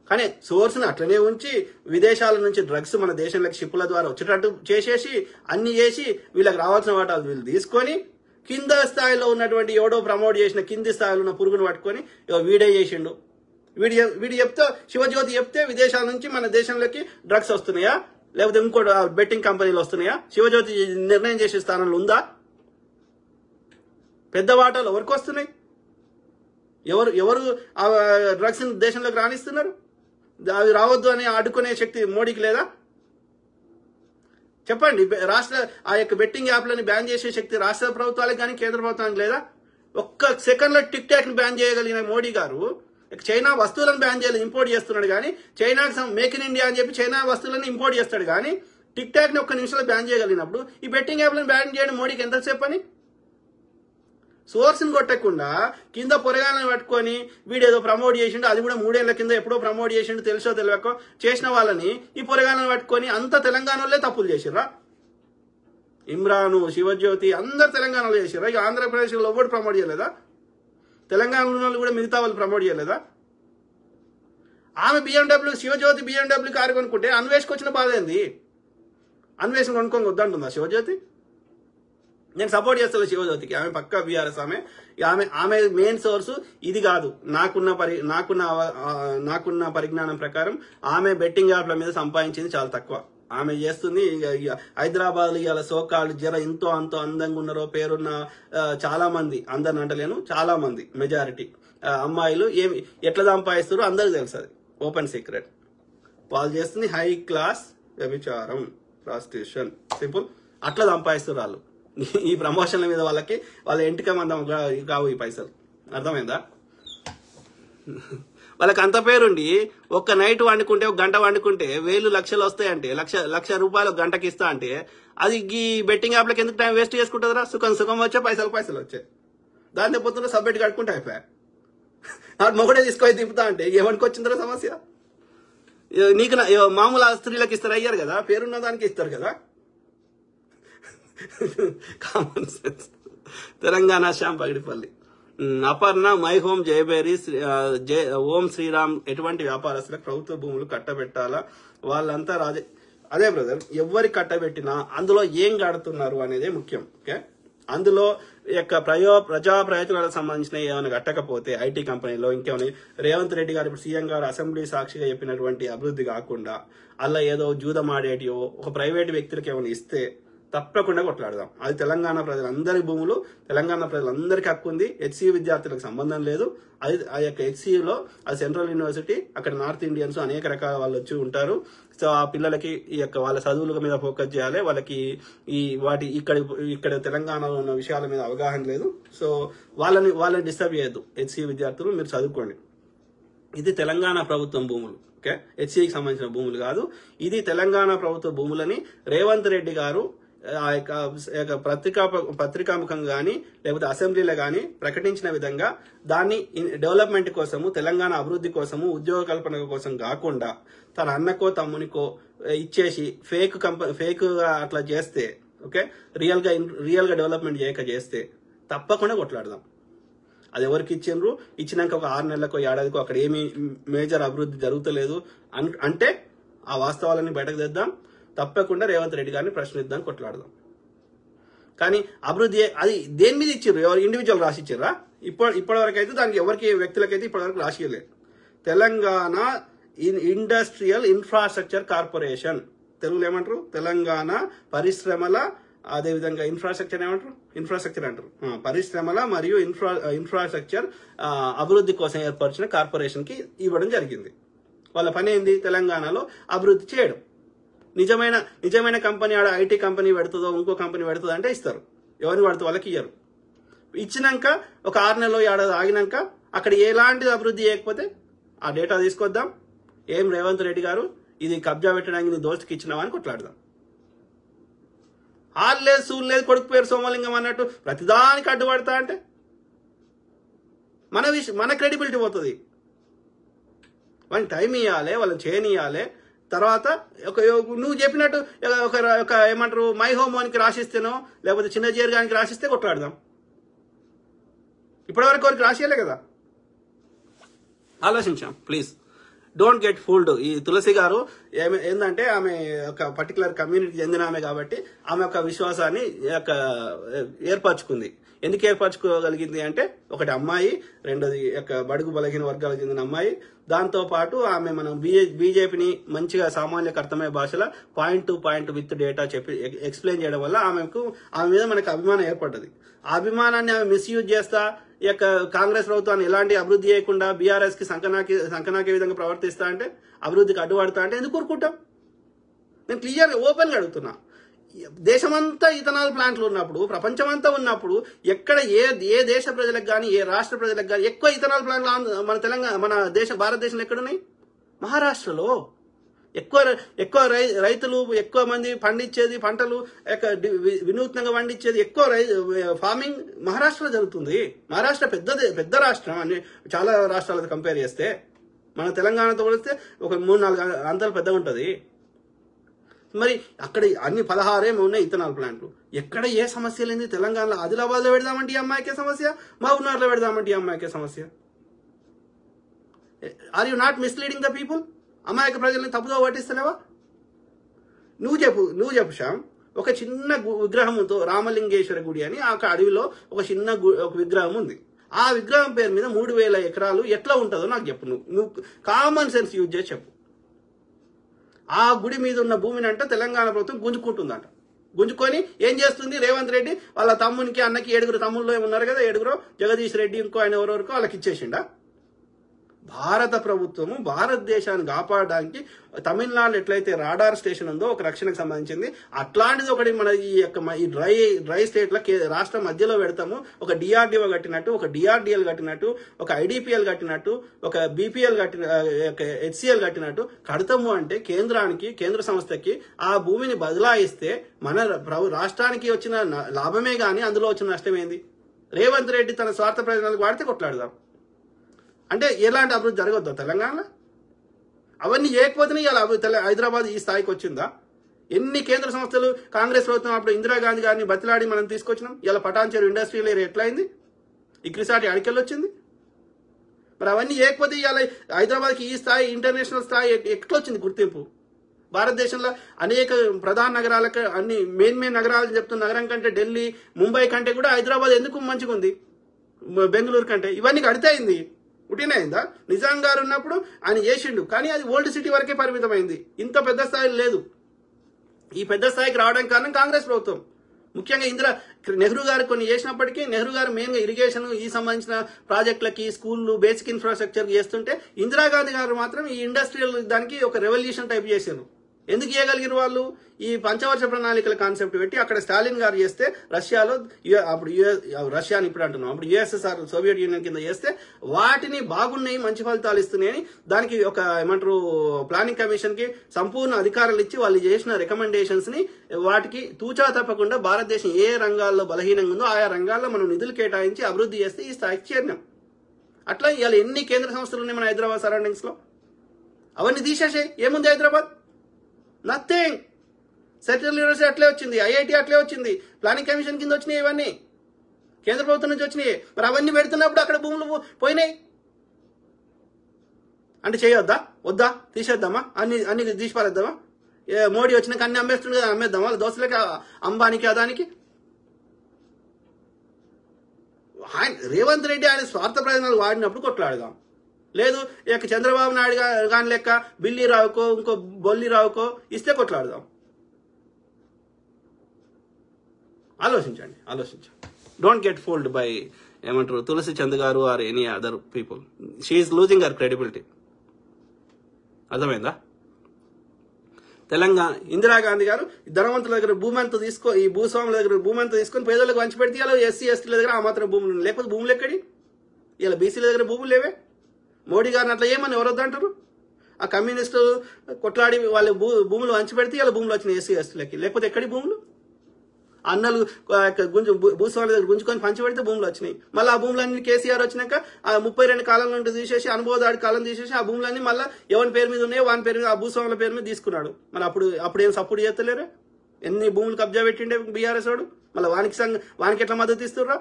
కానీ సోర్స్ని అట్లనే ఉంచి విదేశాల నుంచి డ్రగ్స్ మన దేశంలోకి షిప్పుల ద్వారా వచ్చేటట్టు చేసేసి అన్ని చేసి వీళ్ళకి రావాల్సిన వాటాలు వీళ్ళు తీసుకొని కింద స్థాయిలో ఉన్నటువంటి ఎవడో ప్రమోట్ చేసిన కింది స్థాయిలో ఉన్న పురుగును పట్టుకొని వీడే చేసిండు. వీడు చెప్తే, శివజ్యోతి చెప్తే విదేశాల నుంచి మన దేశంలోకి డ్రగ్స్ వస్తున్నాయా లేకపోతే ఇంకోటి బెట్టింగ్ కంపెనీలు వస్తున్నాయా? శివజ్యోతి నిర్ణయం చేసే స్థానంలో ఉందా? పెద్ద వాటాలు ఎవరికి వస్తున్నాయి? ఎవరు ఆ డ్రగ్స్ దేశంలోకి రాణిస్తున్నారు? అవి రావద్దు అని అడ్డుకునే శక్తి మోడీకి లేదా? చెప్పండి. ఆ యొక్క బెట్టింగ్ యాప్లని బ్యాన్ చేసే శక్తి రాష్ట్ర ప్రభుత్వాలకు కానీ కేంద్ర ప్రభుత్వానికి లేదా? ఒక్క సెకండ్లో టిక్ టాక్ని బ్యాన్ చేయగలిగిన మోడీ గారు చైనా వస్తువులను బ్యాన్ చేయాలి, ఇంపోర్ట్ చేస్తున్నాడు. కానీ చైనాకి మేక్ ఇన్ ఇండియా అని చెప్పి చైనా వస్తువులను ఇంపోర్ట్ చేస్తాడు. కానీ టిక్ టాక్ని ఒక్క నిమిషంలో బ్యాన్ చేయగలిగినప్పుడు ఈ బెట్టింగ్ యాప్లను బ్యాన్ చేయడం మోడీకి ఎంతసేపు అని? సోర్స్ని కొట్టకుండా కింద పొరగాలను పట్టుకొని వీడేదో ప్రమోట్ చేసిండు, అది కూడా 3 ఏళ్ల కింద ఎప్పుడో ప్రమోట్ చేసిండు, తెలుసో తెలియకో చేసిన వాళ్ళని ఈ పొరగాలను పట్టుకొని అంత తెలంగాణలో తప్పులు చేసిర్రా? ఇమ్రాను, శివజ్యోతి అందరు తెలంగాణలో చేసిర్రా? ఇక ఆంధ్రప్రదేశ్లో ఎవరు ప్రమోట్ చేయలేదా? తెలంగాణలో కూడా మిగతా వాళ్ళు ప్రమోట్ చేయలేదా? ఆమె BMW, శివజ్యోతి BMW కారు కొనుక్కుంటే అన్వేషకు వచ్చిన బాధ ఏంది? అన్వేషణ కొనుక్కొని వద్దంటుందా శివజ్యోతి? నేను సపోర్ట్ చేస్తాను శివజ్యోతికి. ఆమె పక్కా బీఆర్ఎస్. ఆమె మెయిన్ సోర్సు ఇది కాదు. నాకున్న పరిజ్ఞానం ప్రకారం ఆమె బెట్టింగ్ యాప్ల మీద సంపాదించింది చాలా తక్కువ. ఆమె చేస్తుంది హైదరాబాద్ ఇవాళ సోకాళ్ళు జర ఎంతో అంతో అందంగా ఉన్నారో పేరున్న చాలా మంది, అందరిని అంటలేను, చాలా మంది మెజారిటీ అమ్మాయిలు ఎట్లా సంపాదిస్తారో అందరికి తెలుసు. అది ఓపెన్ సీక్రెట్. వాళ్ళు చేస్తుంది హై క్లాస్ వ్యభిచారం, ప్రాస్టిట్యూషన్, సింపుల్. అట్లా సంపాదిస్తారు వాళ్ళు. ఈ ప్రమోషన్ల మీద వాళ్ళ ఇంటికి మందం కావు ఈ పైసలు. అర్థమైందా? వాళ్ళకి అంత పేరుండి ఒక్క నైట్ వండుకుంటే, ఒక గంట వండుకుంటే 1000 లక్షలు వస్తాయంటే, లక్ష రూపాయలు గంటకి ఇస్తా అంటే, అది ఈ బెట్టింగ్ యాప్లకి ఎందుకు టైం వేస్ట్ చేసుకుంటుందిరా? సుఖం వచ్చే పైసలు వచ్చాయి. దాన్ని పొద్దున్న సబ్మిట్ కట్టుకుంటే అయిపోయా. మొగడే తీసుకొని తిప్పుతా అంటే ఏమనుకు వచ్చిందిరా సమస్య? నీకు మామూలు స్త్రీలకు ఇస్తారు, అయ్యారు కదా, పేరున్న దానికి ఇస్తారు కదా. Common sense. Telangana Shyam Pagidipalli. Aparna My Home Jayabheri Om Sriram. ఎటువంటి వ్యాపారస్తులకు ప్రభుత్వ భూములు కట్టబెట్టాలా? వాళ్ళంతా అదే బ్రదర్, ఎవరికి కట్టబెట్టినా అందులో ఏం కడుతున్నారు అనేదే ముఖ్యం. ఓకే, అందులో యొక్క ప్రజా ప్రయోజనాలకు సంబంధించిన ఏమైనా కట్టకపోతే ఐటీ కంపెనీలో ఇంకేమైనా రేవంత్ రెడ్డి గారు ఇప్పుడు సీఎం గారు అసెంబ్లీ సాక్షిగా చెప్పినటువంటి అభివృద్ధి కాకుండా అలా ఏదో జూదమాడేటివో ఒక ప్రైవేట్ వ్యక్తులకు ఏమైనా ఇస్తే తప్పకుండా కొట్లాడదాం. అది తెలంగాణ ప్రజలందరి భూములు, తెలంగాణ ప్రజలందరికీ హక్కు ఉంది. హెచ్సీ విద్యార్థులకు సంబంధం లేదు. అది ఆ యొక్క హెచ్సీలో అది సెంట్రల్ యూనివర్సిటీ, అక్కడ నార్త్ ఇండియన్స్ అనేక రకాల వాళ్ళు వచ్చి ఉంటారు. సో ఆ పిల్లలకి ఈ యొక్క వాళ్ళ చదువుల మీద ఫోకస్ చేయాలి. వాళ్ళకి ఇక్కడ తెలంగాణలో ఉన్న విషయాల మీద అవగాహన లేదు. సో వాళ్ళని డిస్టర్బ్ చేయొద్దు. హెచ్సీ విద్యార్థులు మీరు చదువుకోండి. ఇది తెలంగాణ ప్రభుత్వం భూములు. ఓకే, హెచ్సీకి సంబంధించిన భూములు కాదు. ఇది తెలంగాణ ప్రభుత్వ భూములని రేవంత్ రెడ్డి గారు ఆ యొక్క పత్రికాముఖం కానీ లేకపోతే అసెంబ్లీలో కానీ ప్రకటించిన విధంగా దాన్ని డెవలప్మెంట్ కోసము, తెలంగాణ అభివృద్ధి కోసము, ఉద్యోగ కల్పన కోసం కాకుండా తన అన్నకో తమ్మునికో ఇచ్చేసి ఫేక్ అట్లా చేస్తే, ఓకే, రియల్ గా డెవలప్మెంట్ చేయక చేస్తే తప్పకుండా కొట్లాడదాం. అది ఎవరికి ఇచ్చిండ్రు, ఇచ్చినాక ఒక 6 నెలలకో ఏడాదికో అక్కడ ఏమీ మేజర్ అభివృద్ధి జరుగుతలేదు అంటే ఆ వాస్తవాలని బయటకు తెద్దాం. తప్పకుండా రేవంత్ రెడ్డి గారిని ప్రశ్నిద్దాం, కొట్లాడదాం. కానీ అభివృద్ధి అది దేని మీద ఇచ్చిర్రు? ఎవరు ఇండివిజువల్ రాసి ఇచ్చిర్రా? ఇప్పటివరకు అయితే దానికి ఎవరికి వ్యక్తులకైతే ఇప్పటివరకు రాసియలేదు. తెలంగాణ ఇండస్ట్రియల్ ఇన్ఫ్రాస్ట్రక్చర్ కార్పొరేషన్, తెలుగులో ఏమంటారు? తెలంగాణ పరిశ్రమల, అదేవిధంగా ఇన్ఫ్రాస్ట్రక్చర్ ఏమంటారు? ఇన్ఫ్రాస్ట్రక్చర్ అంటారు. పరిశ్రమల మరియు ఇన్ఫ్రాస్ట్రక్చర్ అభివృద్ధి కోసం ఏర్పరిచిన కార్పొరేషన్ కి ఇవ్వడం జరిగింది. వాళ్ళ పని ఏంది? తెలంగాణలో అభివృద్ధి చేయడం. నిజమైన కంపెనీ ఆడ ఐటీ కంపెనీ పెడుతుందో ఇంకో కంపెనీ పెడుతుందో అంటే ఇస్తారు. ఎవరిని పడుతుంది వాళ్ళకి ఇయ్యరు. ఇచ్చినాక ఒక 6 నెలలు ఏడాది ఆగినాక అక్కడ ఎలాంటి అభివృద్ధి చేయకపోతే ఆ డేటా తీసుకొద్దాం. ఏం రేవంత్ రెడ్డి గారు ఇది కబ్జా పెట్టడానికి నీ దోస్తుకి ఇచ్చినావా అని కొట్లాడదాం. ఆల్లేదు సూర్లేదు కొడుకు పేరు సోమలింగం అన్నట్టు ప్రతిదానికి అడ్డుపడతా అంటే మన క్రెడిబిలిటీ పోతుంది. వాళ్ళకి టైం ఇవ్వాలి, వాళ్ళని చేయనియాలి. తర్వాత నువ్వు చెప్పినట్టు ఒక ఏమంటారు మై హోమ్ వానికి రాసిస్తేనో లేకపోతే చిన్న జీర్గానికి రాసిస్తే కొట్లాడదాం. ఇప్పటివరకు వారికి రాసియలే కదా. ఆలోచించాం ప్లీజ్. Don't get fooled. ఈ తులసి గారు ఏంటంటే ఆమె ఒక పర్టికులర్ కమ్యూనిటీ చెందిన ఆమె కాబట్టి ఆమె యొక్క విశ్వాసాన్ని ఏర్పరచుకుంది. ఎందుకు ఏర్పరచుకోగలిగింది అంటే ఒకటి అమ్మాయి, రెండోది యొక్క బడుగు బలహీన వర్గాలకు చెందిన అమ్మాయి. దాంతో పాటు ఆమె మనం బీజేపీని మంచిగా సామాన్యకు అర్థమయ్యే భాషలో point to point with data చెప్పి ఎక్స్ప్లెయిన్ చేయడం వల్ల ఆమె మీద మనకు అభిమానం ఏర్పడ్డది. ఆ అభిమానాన్ని ఆమె మిస్యూజ్ చేస్తా ఈ యొక్క కాంగ్రెస్ ప్రభుత్వాన్ని ఎలాంటి అభివృద్ధి చేయకుండా బీఆర్ఎస్ కి సంకనాకే విధంగా ప్రవర్తిస్తా అంటే, అభివృద్ధికి అడ్డుపడతా అంటే ఎందుకు కోరుకుంటాం? నేను క్లియర్ ఓపెన్ గా అడుగుతున్నా. దేశమంతా ఇథనాల్ ప్లాంట్లు ఉన్నప్పుడు, ప్రపంచమంతా ఉన్నప్పుడు ఎక్కడ ఏ దేశ ప్రజలకు కానీ ఏ రాష్ట్ర ప్రజలకు కానీ ఎక్కువ ఇథనాల్ ప్లాంట్లు మన భారతదేశంలో ఎక్కడున్నాయి? మహారాష్ట్రలో. ఎక్కువ రైతులు ఎక్కువ మంది పండించేది పంటలు వినూత్నంగా పండించేది ఎక్కువ ఫార్మింగ్ మహారాష్ట్రలో జరుగుతుంది. మహారాష్ట్ర పెద్ద రాష్ట్రం అని చాలా రాష్ట్రాలతో కంపేర్ చేస్తే, మన తెలంగాణతో పోలిస్తే ఒక 3-4 అంతలు పెద్దగా ఉంటుంది. మరి అక్కడ అన్ని 16 ఉన్నాయి ఇథనాల్ ప్లాంట్లు. ఎక్కడ ఏ సమస్య లేని తెలంగాణలో ఆదిలాబాద్ లో పెడదామంటే ఈ అమ్మాయికే సమస్య, మహబూబ్నగర్ లో పెడదామంటే ఈ అమ్మాయికే సమస్య. Are you not misleading the people? అమాయక ప్రజల్ని తప్పుదో పట్టిస్తలేవా? నువ్వు చెప్పు శ్యామ్. ఒక చిన్న విగ్రహంతో రామలింగేశ్వర గుడి అని ఆ అడవిలో ఒక చిన్న ఒక విగ్రహం ఉంది. ఆ విగ్రహం పేరు మీద 3000 ఎకరాలు ఎట్లా ఉంటుందో నాకు చెప్పు. నువ్వు కామన్ సెన్స్ యూజ్ చేసి చెప్పు. ఆ గుడి మీద ఉన్న భూమిని అంటే తెలంగాణ ప్రభుత్వం గుంజుకుంటుందంట. గుంజుకొని ఏం చేస్తుంది? రేవంత్ రెడ్డి వాళ్ళ తమ్మునికి అన్నకి 7 తమ్ముళ్ళు ఉన్నారు కదా, 7 జగదీష్ రెడ్డి ఇంకో ఆయన ఎవరెవరికో వాళ్ళకి ఇచ్చేసిండా. భారత ప్రభుత్వము భారతదేశాన్ని కాపాడడానికి తమిళనాడు ఎట్లయితే రాడార్ స్టేషన్ ఉందో ఒక రక్షణకు సంబంధించింది, అట్లాంటిది ఒకటి మన ఈ డ్రై స్టేట్ల రాష్ట్రం మధ్యలో పెడతాము. ఒక డిఆర్డిఓ కట్టినట్టు, ఒక డిఆర్డిఎల్ కట్టినట్టు, ఒక ఐడిపిఎల్ కట్టినట్టు, ఒక బీపీఎల్ హెచ్సిఎల్ కట్టినట్టు కడతాము అంటే కేంద్ర సంస్థకి ఆ భూమిని బదలాయిస్తే మన రాష్ట్రానికి వచ్చిన లాభమే గానీ అందులో వచ్చిన నష్టమేంది? రేవంత్ రెడ్డి తన స్వార్థ ప్రయోజనాలకు వాడితే కొట్లాడదాం అంటే ఎలాంటి అభివృద్ధి జరగద్దా తెలంగాణలో? అవన్నీ చేయకపోతేనే ఇలా హైదరాబాద్ ఈ స్థాయికి వచ్చిందా? ఎన్ని కేంద్ర సంస్థలు కాంగ్రెస్ ప్రభుత్వం అప్పుడు ఇందిరాగాంధీ గారిని బతిలాడి మనం తీసుకొచ్చినాం. ఇలా పటాన్చేరు ఇండస్ట్రియల్ ఏరియా ఎట్లయింది? ఇక్రిసాటి అడికెళ్ళి వచ్చింది. మరి అవన్నీ చేయకపోతే ఇవాళ హైదరాబాద్కి ఈ స్థాయి, ఇంటర్నేషనల్ స్థాయి ఎట్లా వచ్చింది గుర్తింపు? భారతదేశంలో అనేక ప్రధాన నగరాలకు, అన్ని మెయిన్ నగరాలు చెప్తున్న నగరం కంటే ఢిల్లీ, ముంబై కంటే కూడా హైదరాబాద్ ఎందుకు మంచిగా ఉంది బెంగళూరు కంటే? ఇవన్నీ కడితేయింది ఉటినైందా? నిజాం గారు ఉన్నప్పుడు ఆయన చేసిండు, కానీ అది ఓల్డ్ సిటీ వరకే పరిమితమైంది. ఇంత పెద్ద స్థాయిలో లేదు. ఈ పెద్ద స్థాయికి రావడానికి కారణం కాంగ్రెస్ ప్రభుత్వం. ముఖ్యంగా నెహ్రూ గారు కొన్ని చేసినప్పటికీ, నెహ్రూ గారు మెయిన్గా ఇరిగేషన్ ఈ సంబంధించిన ప్రాజెక్టులకి, స్కూళ్ళు, బేసిక్ ఇన్ఫ్రాస్ట్రక్చర్ చేస్తుంటే, ఇందిరాగాంధీ గారు మాత్రం ఈ ఇండస్ట్రియల్ దానికి ఒక రెవల్యూషన్ టైప్ చేశారు. ఎందుకు చేయగలిగిన వాళ్ళు? ఈ పంచవర్ష ప్రణాళికల కాన్సెప్ట్ పెట్టి అక్కడ స్టాలిన్ గారు చేస్తే, రష్యాలో అప్పుడు రష్యాని ఇప్పుడు అంటున్నాం, అప్పుడు యుఎస్ఎస్ఆర్ సోవియట్ యూనియన్ కింద చేస్తే వాటిని బాగున్నాయి, మంచి ఫలితాలు ఇస్తున్నాయని దానికి ఒక ఏమంటారు ప్లానింగ్ కమిషన్ కి సంపూర్ణ అధికారాలు ఇచ్చి వాళ్ళు చేసిన రికమెండేషన్స్ ని వాటికి తూచా తప్పకుండా భారతదేశం ఏ రంగాల్లో బలహీనంగా ఉందో ఆయా రంగాల్లో మనం నిధులు కేటాయించి అభివృద్ధి చేస్తే ఈ స్థాయికి చేరినాం. అట్లా ఇవాళ ఎన్ని కేంద్ర సంస్థలు ఉన్నాయి మన హైదరాబాద్ సరౌండింగ్స్ లో? అవన్నీ తీసేసే ఏముంది హైదరాబాద్? నథింగ్. సెంట్రల్ యూనివర్సిటీ అట్లే వచ్చింది, ఐఐటి అట్లే వచ్చింది, ప్లానింగ్ కమిషన్ కింద వచ్చినాయి, ఇవన్నీ కేంద్ర ప్రభుత్వం నుంచి వచ్చినాయి. మరి అవన్నీ పెడుతున్నప్పుడు అక్కడ భూములు పోయినాయి అంటే చేయొద్దా? వద్దా? తీసేద్దామా? అన్ని తీసిపారేద్దామా? మోడీ వచ్చినాక అన్ని అమ్మేస్తుంది కదా, అమ్మేద్దామా దోస్తులకి, అంబానికి, అదానికి? రేవంత్ రెడ్డి ఆయన స్వార్థ ప్రయోజనాలు వాడినప్పుడు కొట్లాడదాం. లేదు ఇక చంద్రబాబు నాయుడు గాని లెక్క బిల్లి రావుకో ఇంకో బొల్లి రావుకో ఇస్తే కొట్లాడదాం. ఆలోచించండి. డోంట్ గెట్ ఫోల్డ్ బై ఏమంటారు తులసి చంద్ గారు are any other people. She's losing her credibility. అర్థమైందా? తెలంగాణ ఇందిరాగాంధీ గారు ధనవంతుల దగ్గర భూమంతా ఈ భూస్వాముల దగ్గర భూమంతా తీసుకొని పేదలకు పంచి పెడితే ఇలా ఎస్సీ ఎస్టీల దగ్గర ఆ మాత్రం భూములు, లేకపోతే భూములు ఎక్కడి? ఇలా బీసీల దగ్గర భూములు లేవే. మోడీ గారిని అట్లా ఏమని ఎవరొద్దంటారు? ఆ కమ్యూనిస్టు కొట్లాడి వాళ్ళు భూములు పంచిపెడితే ఇలా భూములు వచ్చినాయి ఎస్సీ ఎస్టీలకి, లేకపోతే ఎక్కడి భూములు? అన్నలు భూస్వాముల దగ్గర గుంజుకొని పంచిపెడితే భూములు వచ్చినాయి. మళ్ళీ ఆ భూములన్నీ కేసీఆర్ వచ్చినాక ఆ 32 కాలం నుండి తీసేసి, అనుభవదాడి కాలం తీసేసి ఆ భూములన్నీ మళ్ళీ ఎవరి పేరు మీద ఉన్నాయో వాని పేరు మీద, ఆ భూస్వాముల పేరు మీద తీసుకున్నాడు. మరి అప్పుడు ఏం సపోర్ట్ చేస్తలేరు? ఎన్ని భూములు కబ్జా పెట్టిండే బీఆర్ఎస్ వాడు, మళ్ళీ వానికి ఎట్లా మద్దతు ఇస్తుర్రా?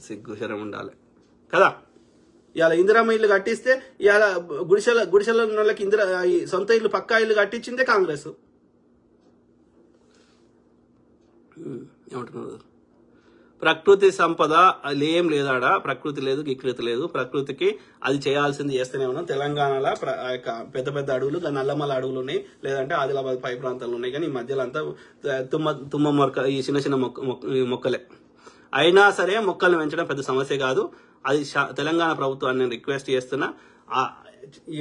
సిగ్గు శరం ఉండాలి కదా. ఇవాళ ఇందిరమ్మ ఇల్లు కట్టిస్తే ఇవాళ గుడిసెల వాళ్ళకి సొంత ఇల్లు పక్కా ఇల్లు కట్టించిందే కాంగ్రెస్. ఏమంటున్నారు? ప్రకృతి సంపద ఏం లేదాడా, ప్రకృతి లేదు, గికృతి లేదు. ప్రకృతికి అది చేయాల్సింది చేస్తూనే ఉన్నాం. తెలంగాణలో పెద్ద పెద్ద అడవులు, నల్లమల అడవులు ఉన్నాయి, లేదంటే ఆదిలాబాద్ పై ప్రాంతాలు ఉన్నాయి. కానీ ఈ మధ్యలో అంతా తుమ్మ మొక్క, ఈ చిన్న చిన్న మొక్కలే. అయినా సరే మొక్కలను పెంచడం పెద్ద సమస్య కాదు. అది తెలంగాణ ప్రభుత్వాన్ని నేను రిక్వెస్ట్ చేస్తున్నా.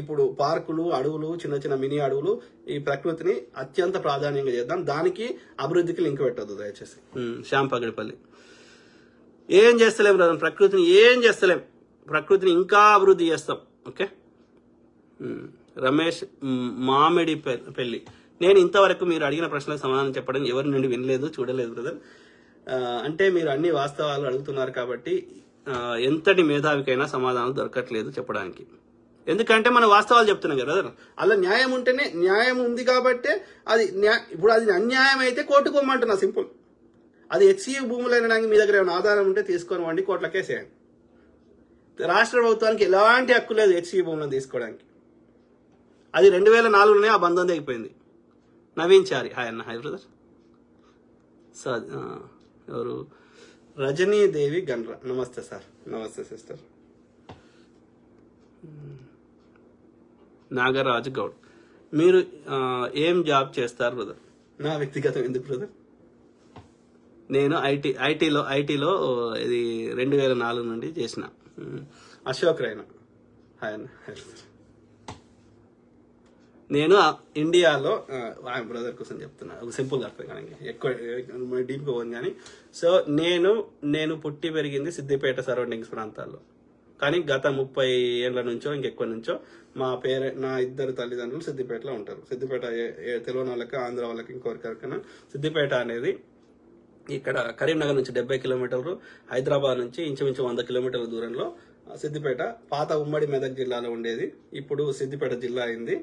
ఇప్పుడు పార్కులు, అడవులు, చిన్న చిన్న మినీ అడవులు, ఈ ప్రకృతిని అత్యంత ప్రాధాన్యంగా చేద్దాం. దానికి అభివృద్ధికి లింక్ పెట్టద్దు దయచేసి. శ్యామ్ పగడిపల్లి ఏం చేస్తలేం బ్రదర్, ప్రకృతిని ఏం చేస్తలేం, ప్రకృతిని ఇంకా అభివృద్ధి చేస్తాం. ఓకే. రమేష్ మామిడి పెళ్లి, నేను ఇంతవరకు మీరు అడిగిన ప్రశ్నలకు సమాధానం చెప్పడం ఎవరి నుండి వినలేదు, చూడలేదు బ్రదర్. అంటే మీరు అన్ని వాస్తవాలు అడుగుతున్నారు కాబట్టి ఎంతటి మేధావికైనా సమాధానం దొరకట్లేదు చెప్పడానికి. ఎందుకంటే మనం వాస్తవాలు చెప్తున్నాం కదా బ్రదర్. అలా న్యాయం ఉంటేనే, న్యాయం ఉంది కాబట్టే అది ఇప్పుడు అది అన్యాయం అయితే కోర్టుకు పోమంటున్నా, సింపుల్. అది హెచ్సియు భూములు అనడానికి మీ దగ్గర ఏమైనా ఆధారం ఉంటే తీసుకొని వండి కోర్టుల కేసేయండి. రాష్ట్ర ప్రభుత్వానికి ఎలాంటి హక్కు లేదు హెచ్సియు భూములను తీసుకోవడానికి. అది 2004లోనే ఆ బంధం తెగిపోయింది. నవీన్ చారి, హాయ్ అన్న. Hi brother. ఎవరు? రజనీదేవి గన్రా, నమస్తే సార్. నమస్తే సిస్టర్. నాగరాజు గౌడ్, మీరు ఏం జాబ్ చేస్తారు బ్రదర్? నా వ్యక్తిగతం ఎందుకు బ్రదర్? నేను ఐటీలో ఇది 2004 నుండి చేసిన. అశోక్ రైనా. నేను ఇండియాలో బ్రదర్ కోసం చెప్తున్నా, ఒక సింపుల్ అర్థం కానీ ఎక్కువ డీప్గా పోను కానీ. సో నేను పుట్టి పెరిగింది సిద్దిపేట సరౌండింగ్స్ ప్రాంతాల్లో. కానీ గత 30 ఏళ్ల నుంచో ఇంకెక్కువ నుంచో నా ఇద్దరు తల్లిదండ్రులు సిద్దిపేటలో ఉంటారు. సిద్దిపేట తెలియని వాళ్ళకి, ఆంధ్ర వాళ్ళకి, ఇంకొకరికైనా సిద్దిపేట అనేది ఇక్కడ కరీంనగర్ నుంచి 70 కిలోమీటర్లు, హైదరాబాద్ నుంచి ఇంచుమించు 100 కిలోమీటర్ల దూరంలో సిద్దిపేట. పాత ఉమ్మడి మెదక్ జిల్లాలో ఉండేది, ఇప్పుడు సిద్దిపేట జిల్లా అయింది.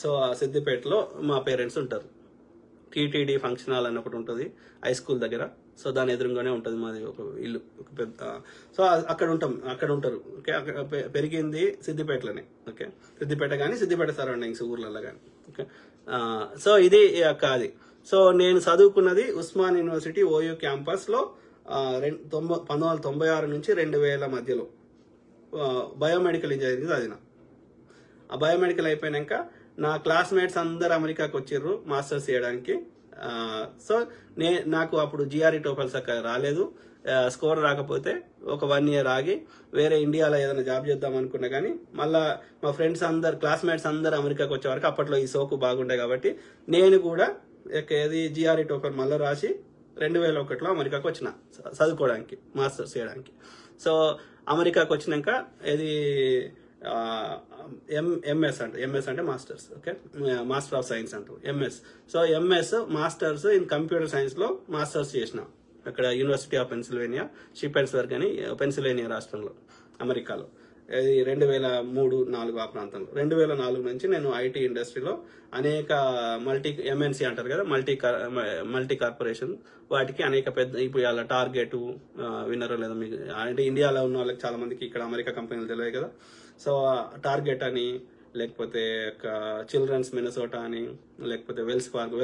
సో ఆ సిద్దిపేటలో మా పేరెంట్స్ ఉంటారు. టీటీడీ ఫంక్షన్ హాల్ అని ఒకటి ఉంటుంది హై స్కూల్ దగ్గర. సో దాని ఎదురుగానే ఉంటుంది మాది ఒక ఇల్లు, ఒక పెద్ద. సో అక్కడ ఉంటారు. ఓకే, పెరిగింది సిద్దిపేటలోనే. ఓకే, సిద్దిపేట కానీ సిద్దిపేట సరౌండింగ్స్ ఊర్లలో కానీ. ఓకే, సో ఇది అది. సో నేను చదువుకున్నది ఉస్మాన్ యూనివర్సిటీ ఓయూ క్యాంపస్ లో 1996 నుంచి 2000 మధ్యలో బయోమెడికల్ ఇంజనీరింగ్ చదివిన. ఆ బయోమెడికల్ అయిపోయినాక నా క్లాస్మేట్స్ అందరు అమెరికాకి వచ్చిర్రు మాస్టర్స్ చేయడానికి. సో నాకు అప్పుడు జిఆర్ఈ టోఫెల్స్ రాలేదు. స్కోర్ రాకపోతే ఒక 1 ఇయర్ ఆగి వేరే ఇండియాలో ఏదైనా జాబ్ చేద్దాం అనుకున్నా. కానీ మళ్ళా మా ఫ్రెండ్స్ అందరు, క్లాస్మేట్స్ అందరు అమెరికాకి వచ్చే వరకు అప్పట్లో ఈ సోకు బాగుండే కాబట్టి నేను కూడా జిఆర్ఈ టోఫెల్ మళ్ళీ రాసి 2001లో అమెరికాకి వచ్చిన చదువుకోవడానికి, మాస్టర్స్ చేయడానికి. సో అమెరికాకి వచ్చినాక ఎంఎస్ అంటే masters. Okay, master of science అంటారు, MS. So MS masters in computer science లో మాస్టర్స్ చేసిన అక్కడ యూనివర్సిటీ ఆఫ్ పెన్సిల్వేనియా, షిపెన్స్బర్గ్ అని పెన్సిల్వేనియా రాష్ట్రంలో, అమెరికాలో. 2003-04 ఆ ప్రాంతంలో. 2004 నుంచి నేను ఐటీ ఇండస్ట్రీలో అనేక ఎంఎన్సీ అంటారు కదా, మల్టీ కార్పొరేషన్, వాటికి అనేక పెద్ద, ఇప్పుడు ఇలా టార్గెట్ విన్నరో లేదా మీకు అంటే ఇండియాలో ఉన్న వాళ్ళకి చాలా మందికి ఇక్కడ అమెరికా కంపెనీలు తెలియదు కదా. సో టార్గెట్ అని, లేకపోతే చిల్డ్రన్స్ మినసోటా అని, లేకపోతే వెల్స్ ఫార్గో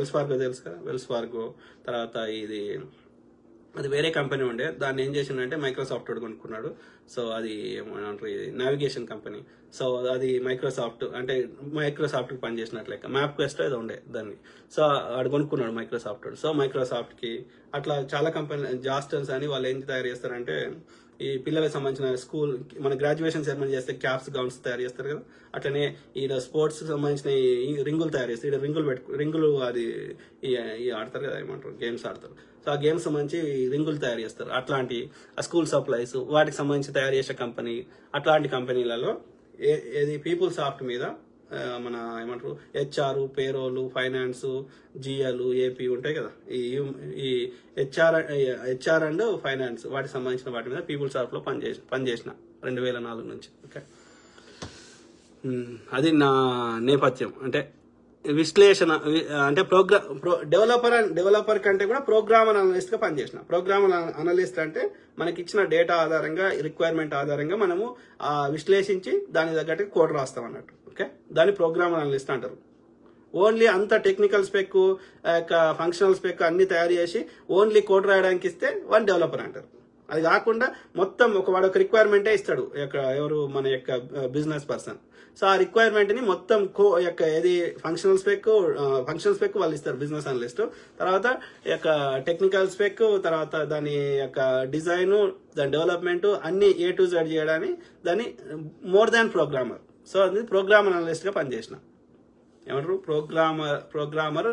తెలుసు కదా, వెల్స్ ఫార్గో. తర్వాత అది వేరే కంపెనీ ఉండే, దాన్ని ఏం చేసిందంటే మైక్రోసాఫ్ట్ కొనుక్కున్నాడు. సో అది ఏమంటారు, నావిగేషన్ కంపెనీ. సో అది మైక్రోసాఫ్ట్ కి పనిచేసినట్లే, మ్యాప్ క్వెస్ట్ ఏదో ఉండే దాన్ని. సో వాడు కొనుక్కున్నాడు మైక్రోసాఫ్ట్. సో మైక్రోసాఫ్ట్ కి అట్లా చాలా కంపెనీ, జాస్టన్స్ అని వాళ్ళు ఏం తయారు చేస్తారంటే ఈ పిల్లలకు సంబంధించిన స్కూల్, మన గ్రాడ్యుయేషన్ సెరమనీ చేస్తే క్యాప్స్, గౌన్స్ తయారు చేస్తారు కదా, అట్లనే ఈడ స్పోర్ట్స్ సంబంధించిన రింగులు తయారు చేస్తారు. ఈడ రింగులు అది ఆడతారు కదా, ఏమంటారు, గేమ్స్ ఆడతారు. సో ఆ గేమ్స్ సంబంధించి రింగులు తయారు చేస్తారు. అట్లాంటి స్కూల్ సప్లైస్ వాటికి సంబంధించి తయారు చేసే కంపెనీ. అట్లాంటి కంపెనీలలో పీపుల్ సాఫ్ట్ మీద మన ఏమంటారు, హెచ్ఆర్, పేరోలు, ఫైనాన్స్, జిఎల్, ఏపీ ఉంటాయి కదా, ఈ హెచ్ఆర్ అండ్ ఫైనాన్స్ వాటికి సంబంధించిన వాటి మీద పీపుల్ సాఫ్ట్ లో పనిచేసిన 2004 నుంచి. ఓకే, అది నా నేపథ్యం. అంటే విశ్లేషణ అంటే డెవలపర్ కంటే కూడా ప్రోగ్రామ్ అనలిస్ట్ గా పనిచేసిన. ప్రోగ్రామ్ అనలిస్ట్ అంటే మనకి ఇచ్చిన డేటా ఆధారంగా, రిక్వైర్మెంట్ ఆధారంగా మనము విశ్లేషించి దాని తగ్గట్టు కోడ్ రాస్తాం అన్నట్టు. ఓకే, దాన్ని ప్రోగ్రామ్ అనలిస్ట్ అంటారు. ఓన్లీ అంత టెక్నికల్ స్పెక్, ఫంక్షనల్ స్పెక్ అన్ని తయారు చేసి ఓన్లీ కోడ్ రాయడానికి ఇస్తే వన్ డెవలపర్ అంటారు. అది కాకుండా మొత్తం వాడు ఒక రిక్వైర్మెంటే ఇస్తాడు, ఎవరు మన యొక్క బిజినెస్ పర్సన్. సో ఆ రిక్వైర్మెంట్ ని మొత్తం ఫంక్షనల్ స్పెక్ వాళ్ళు ఇస్తారు, బిజినెస్ అనలిస్ట్. తర్వాత టెక్నికల్ స్పెక్, తర్వాత దాని యొక్క డిజైన్, దాని డెవలప్మెంట్ అన్ని A to Z చేయడానికి దాన్ని మోర్ దాన్ ప్రోగ్రామర్. సో అది ప్రోగ్రామర్ అనలిస్ట్ గా పనిచేసిన. ఏమంటారు, ప్రోగ్రామర్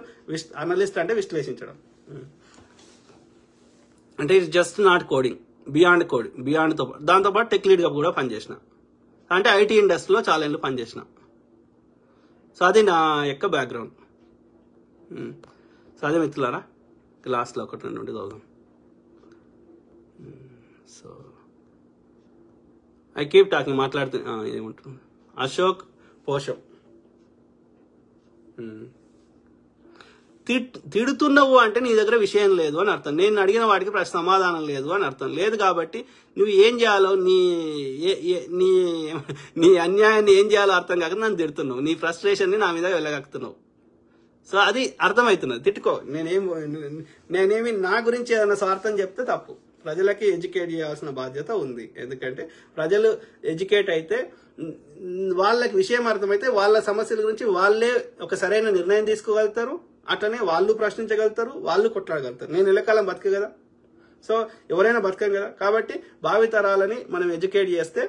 అనలిస్ట్ అంటే విశ్లేషించడం. అంటే it's just not coding, beyond coding, దాంతోపాటు టెక్ లీడ్ గా కూడా పనిచేసిన. అంటే ఐటీ ఇండస్ట్రీలో చాలా ఏళ్ళు పనిచేసిన. సో అది నా యొక్క బ్యాక్గ్రౌండ్. సో అదే మిత్రులారా, లాస్ట్లో 1-2 చదువుదాం. సో ఐ కీప్ టాకింగ్, మాట్లాడుతూ ఏమంటారు, అశోక్ పోషం. తిడుతున్నావు అంటే నీ దగ్గర విషయం లేదు అని అర్థం. నేను అడిగిన వాటికి సమాధానం లేదు అని అర్థం. లేదు కాబట్టి నువ్వు ఏం చేయాలో, నీ అన్యాయాన్ని ఏం చేయాలో అర్థం కాక నన్ను తిడుతున్నావు, నీ ఫ్రస్ట్రేషన్ ని నా మీద వెళ్ళగక్కుతున్నావు. సో అది అర్థమవుతున్నది. తిట్టుకో, నేనేమి నా గురించి ఏదైనా స్వార్థం చెప్తే తప్పు. ప్రజలకి ఎడ్యుకేట్ చేయాల్సిన బాధ్యత ఉంది. ఎందుకంటే ప్రజలు ఎడ్యుకేట్ అయితే, వాళ్ళకి విషయం అర్థమైతే వాళ్ళ సమస్యల గురించి వాళ్ళే ఒక సరైన నిర్ణయం తీసుకోగలుగుతారు. అట్లనే వాళ్ళు ప్రశ్నించగలుగుతారు, వాళ్ళు కొట్లాడగలుగుతారు. నేను ఎల్లకాలం బతక కదా, సో ఎవరైనా బతకం కదా. కాబట్టి భావితరాలని మనం ఎడ్యుకేట్ చేస్తే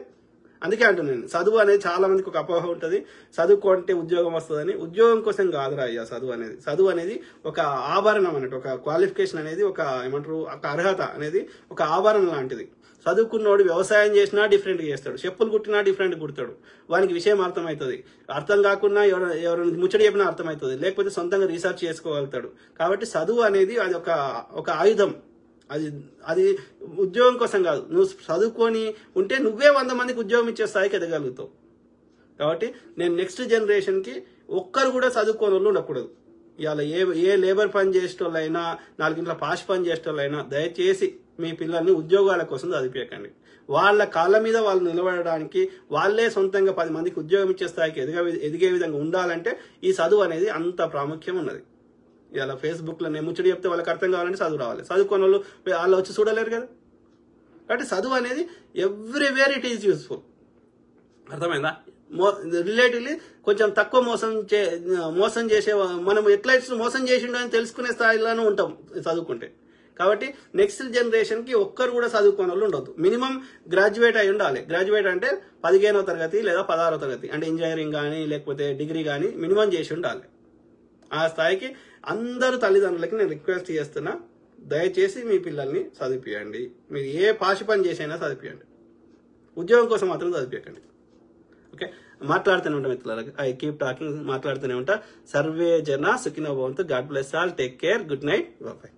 అందుకే అంటున్నాను, చదువు అనేది చాలా మందికి ఒక అపోహ ఉంటుంది, చదువుకుంటే ఉద్యోగం వస్తుందని. ఉద్యోగం కోసం కాదురా అయ్యా చదువు అనేది. చదువు అనేది ఒక ఆభరణం అన్నట్టు, ఒక క్వాలిఫికేషన్ అనేది, ఒక ఏమంటారు, ఒక అర్హత అనేది ఒక ఆభరణం లాంటిది. చదువుకున్నోడు వ్యవసాయం చేసినా డిఫరెంట్గా చేస్తాడు, చెప్పులు కుట్టినా డిఫరెంట్గా కుడతాడు, వానికి విషయం అర్థమవుతుంది. అర్థం కాకుండా ఎవరైనా ముచ్చడి చెప్పినా అర్థమవుతుంది, లేకపోతే సొంతంగా రీసెర్చ్ చేసుకోగలుగుతాడు. కాబట్టి చదువు అనేది అది ఒక ఆయుధం. అది ఉద్యోగం కోసం కాదు. నువ్వు చదువుకొని ఉంటే నువ్వే 100 మందికి ఉద్యోగం ఇచ్చే స్థాయికి ఎదగలుగుతావు. కాబట్టి నేను నెక్స్ట్ జనరేషన్కి ఒక్కరు కూడా చదువుకోని వాళ్ళు ఉండకూడదు. ఇవాళ ఏ లేబర్ పని చేసేటోళ్ళైనా, 4 ఇంట్లో పాష్ పని చేసేటోళ్ళైనా దయచేసి మీ పిల్లల్ని ఉద్యోగాల కోసం చదివించకండి. వాళ్ళ కాళ్ళ మీద వాళ్ళు నిలబడడానికి, వాళ్ళే సొంతంగా 10 మందికి ఉద్యోగం ఇచ్చే స్థాయికి ఎదిగే విధంగా ఉండాలంటే ఈ చదువు అనేది అంత ప్రాముఖ్యం ఉన్నది. ఇలా ఫేస్బుక్లో నేను ముచ్చడి చెప్తే వాళ్ళకి అర్థం కావాలంటే చదువు రావాలి. చదువుకున్న వాళ్ళు వచ్చి చూడలేరు కదా. కాబట్టి చదువు అనేది ఎవ్రీవేర్ ఇట్ ఈజ్ యూస్ఫుల్. అర్థమైందా? రిలేటివ్లీ కొంచెం తక్కువ మోసం చేసే, మనం ఎట్లయితే మోసం చేసిండో అని తెలుసుకునే స్థాయిలోనే ఉంటాం చదువుకుంటే. కాబట్టి నెక్స్ట్ జనరేషన్కి ఒక్కరు కూడా చదువుకునే వాళ్ళు ఉండొద్దు. మినిమం గ్రాడ్యుయేట్ అయి ఉండాలి. గ్రాడ్యుయేట్ అంటే 15వ తరగతి లేదా 16వ తరగతి, అంటే ఇంజనీరింగ్ కానీ లేకపోతే డిగ్రీ కానీ మినిమం చేసి ఉండాలి. ఆ స్థాయికి అందరు తల్లిదండ్రులకి నేను రిక్వెస్ట్ చేస్తున్నా, దయచేసి మీ పిల్లల్ని చదివిపియండి. మీరు ఏ పాషి పని చేసైనా చదివిపియండి, ఉద్యోగం కోసం మాత్రం చదివించకండి. ఓకే, మాట్లాడుతూనే ఉంటాం మిత్రులకు. ఐ కీప్ టాకింగ్, మాట్లాడుతూనే ఉంటా. సర్వే జన సుఖినో భవంతు. God bless all. Take care. Good night. Bye.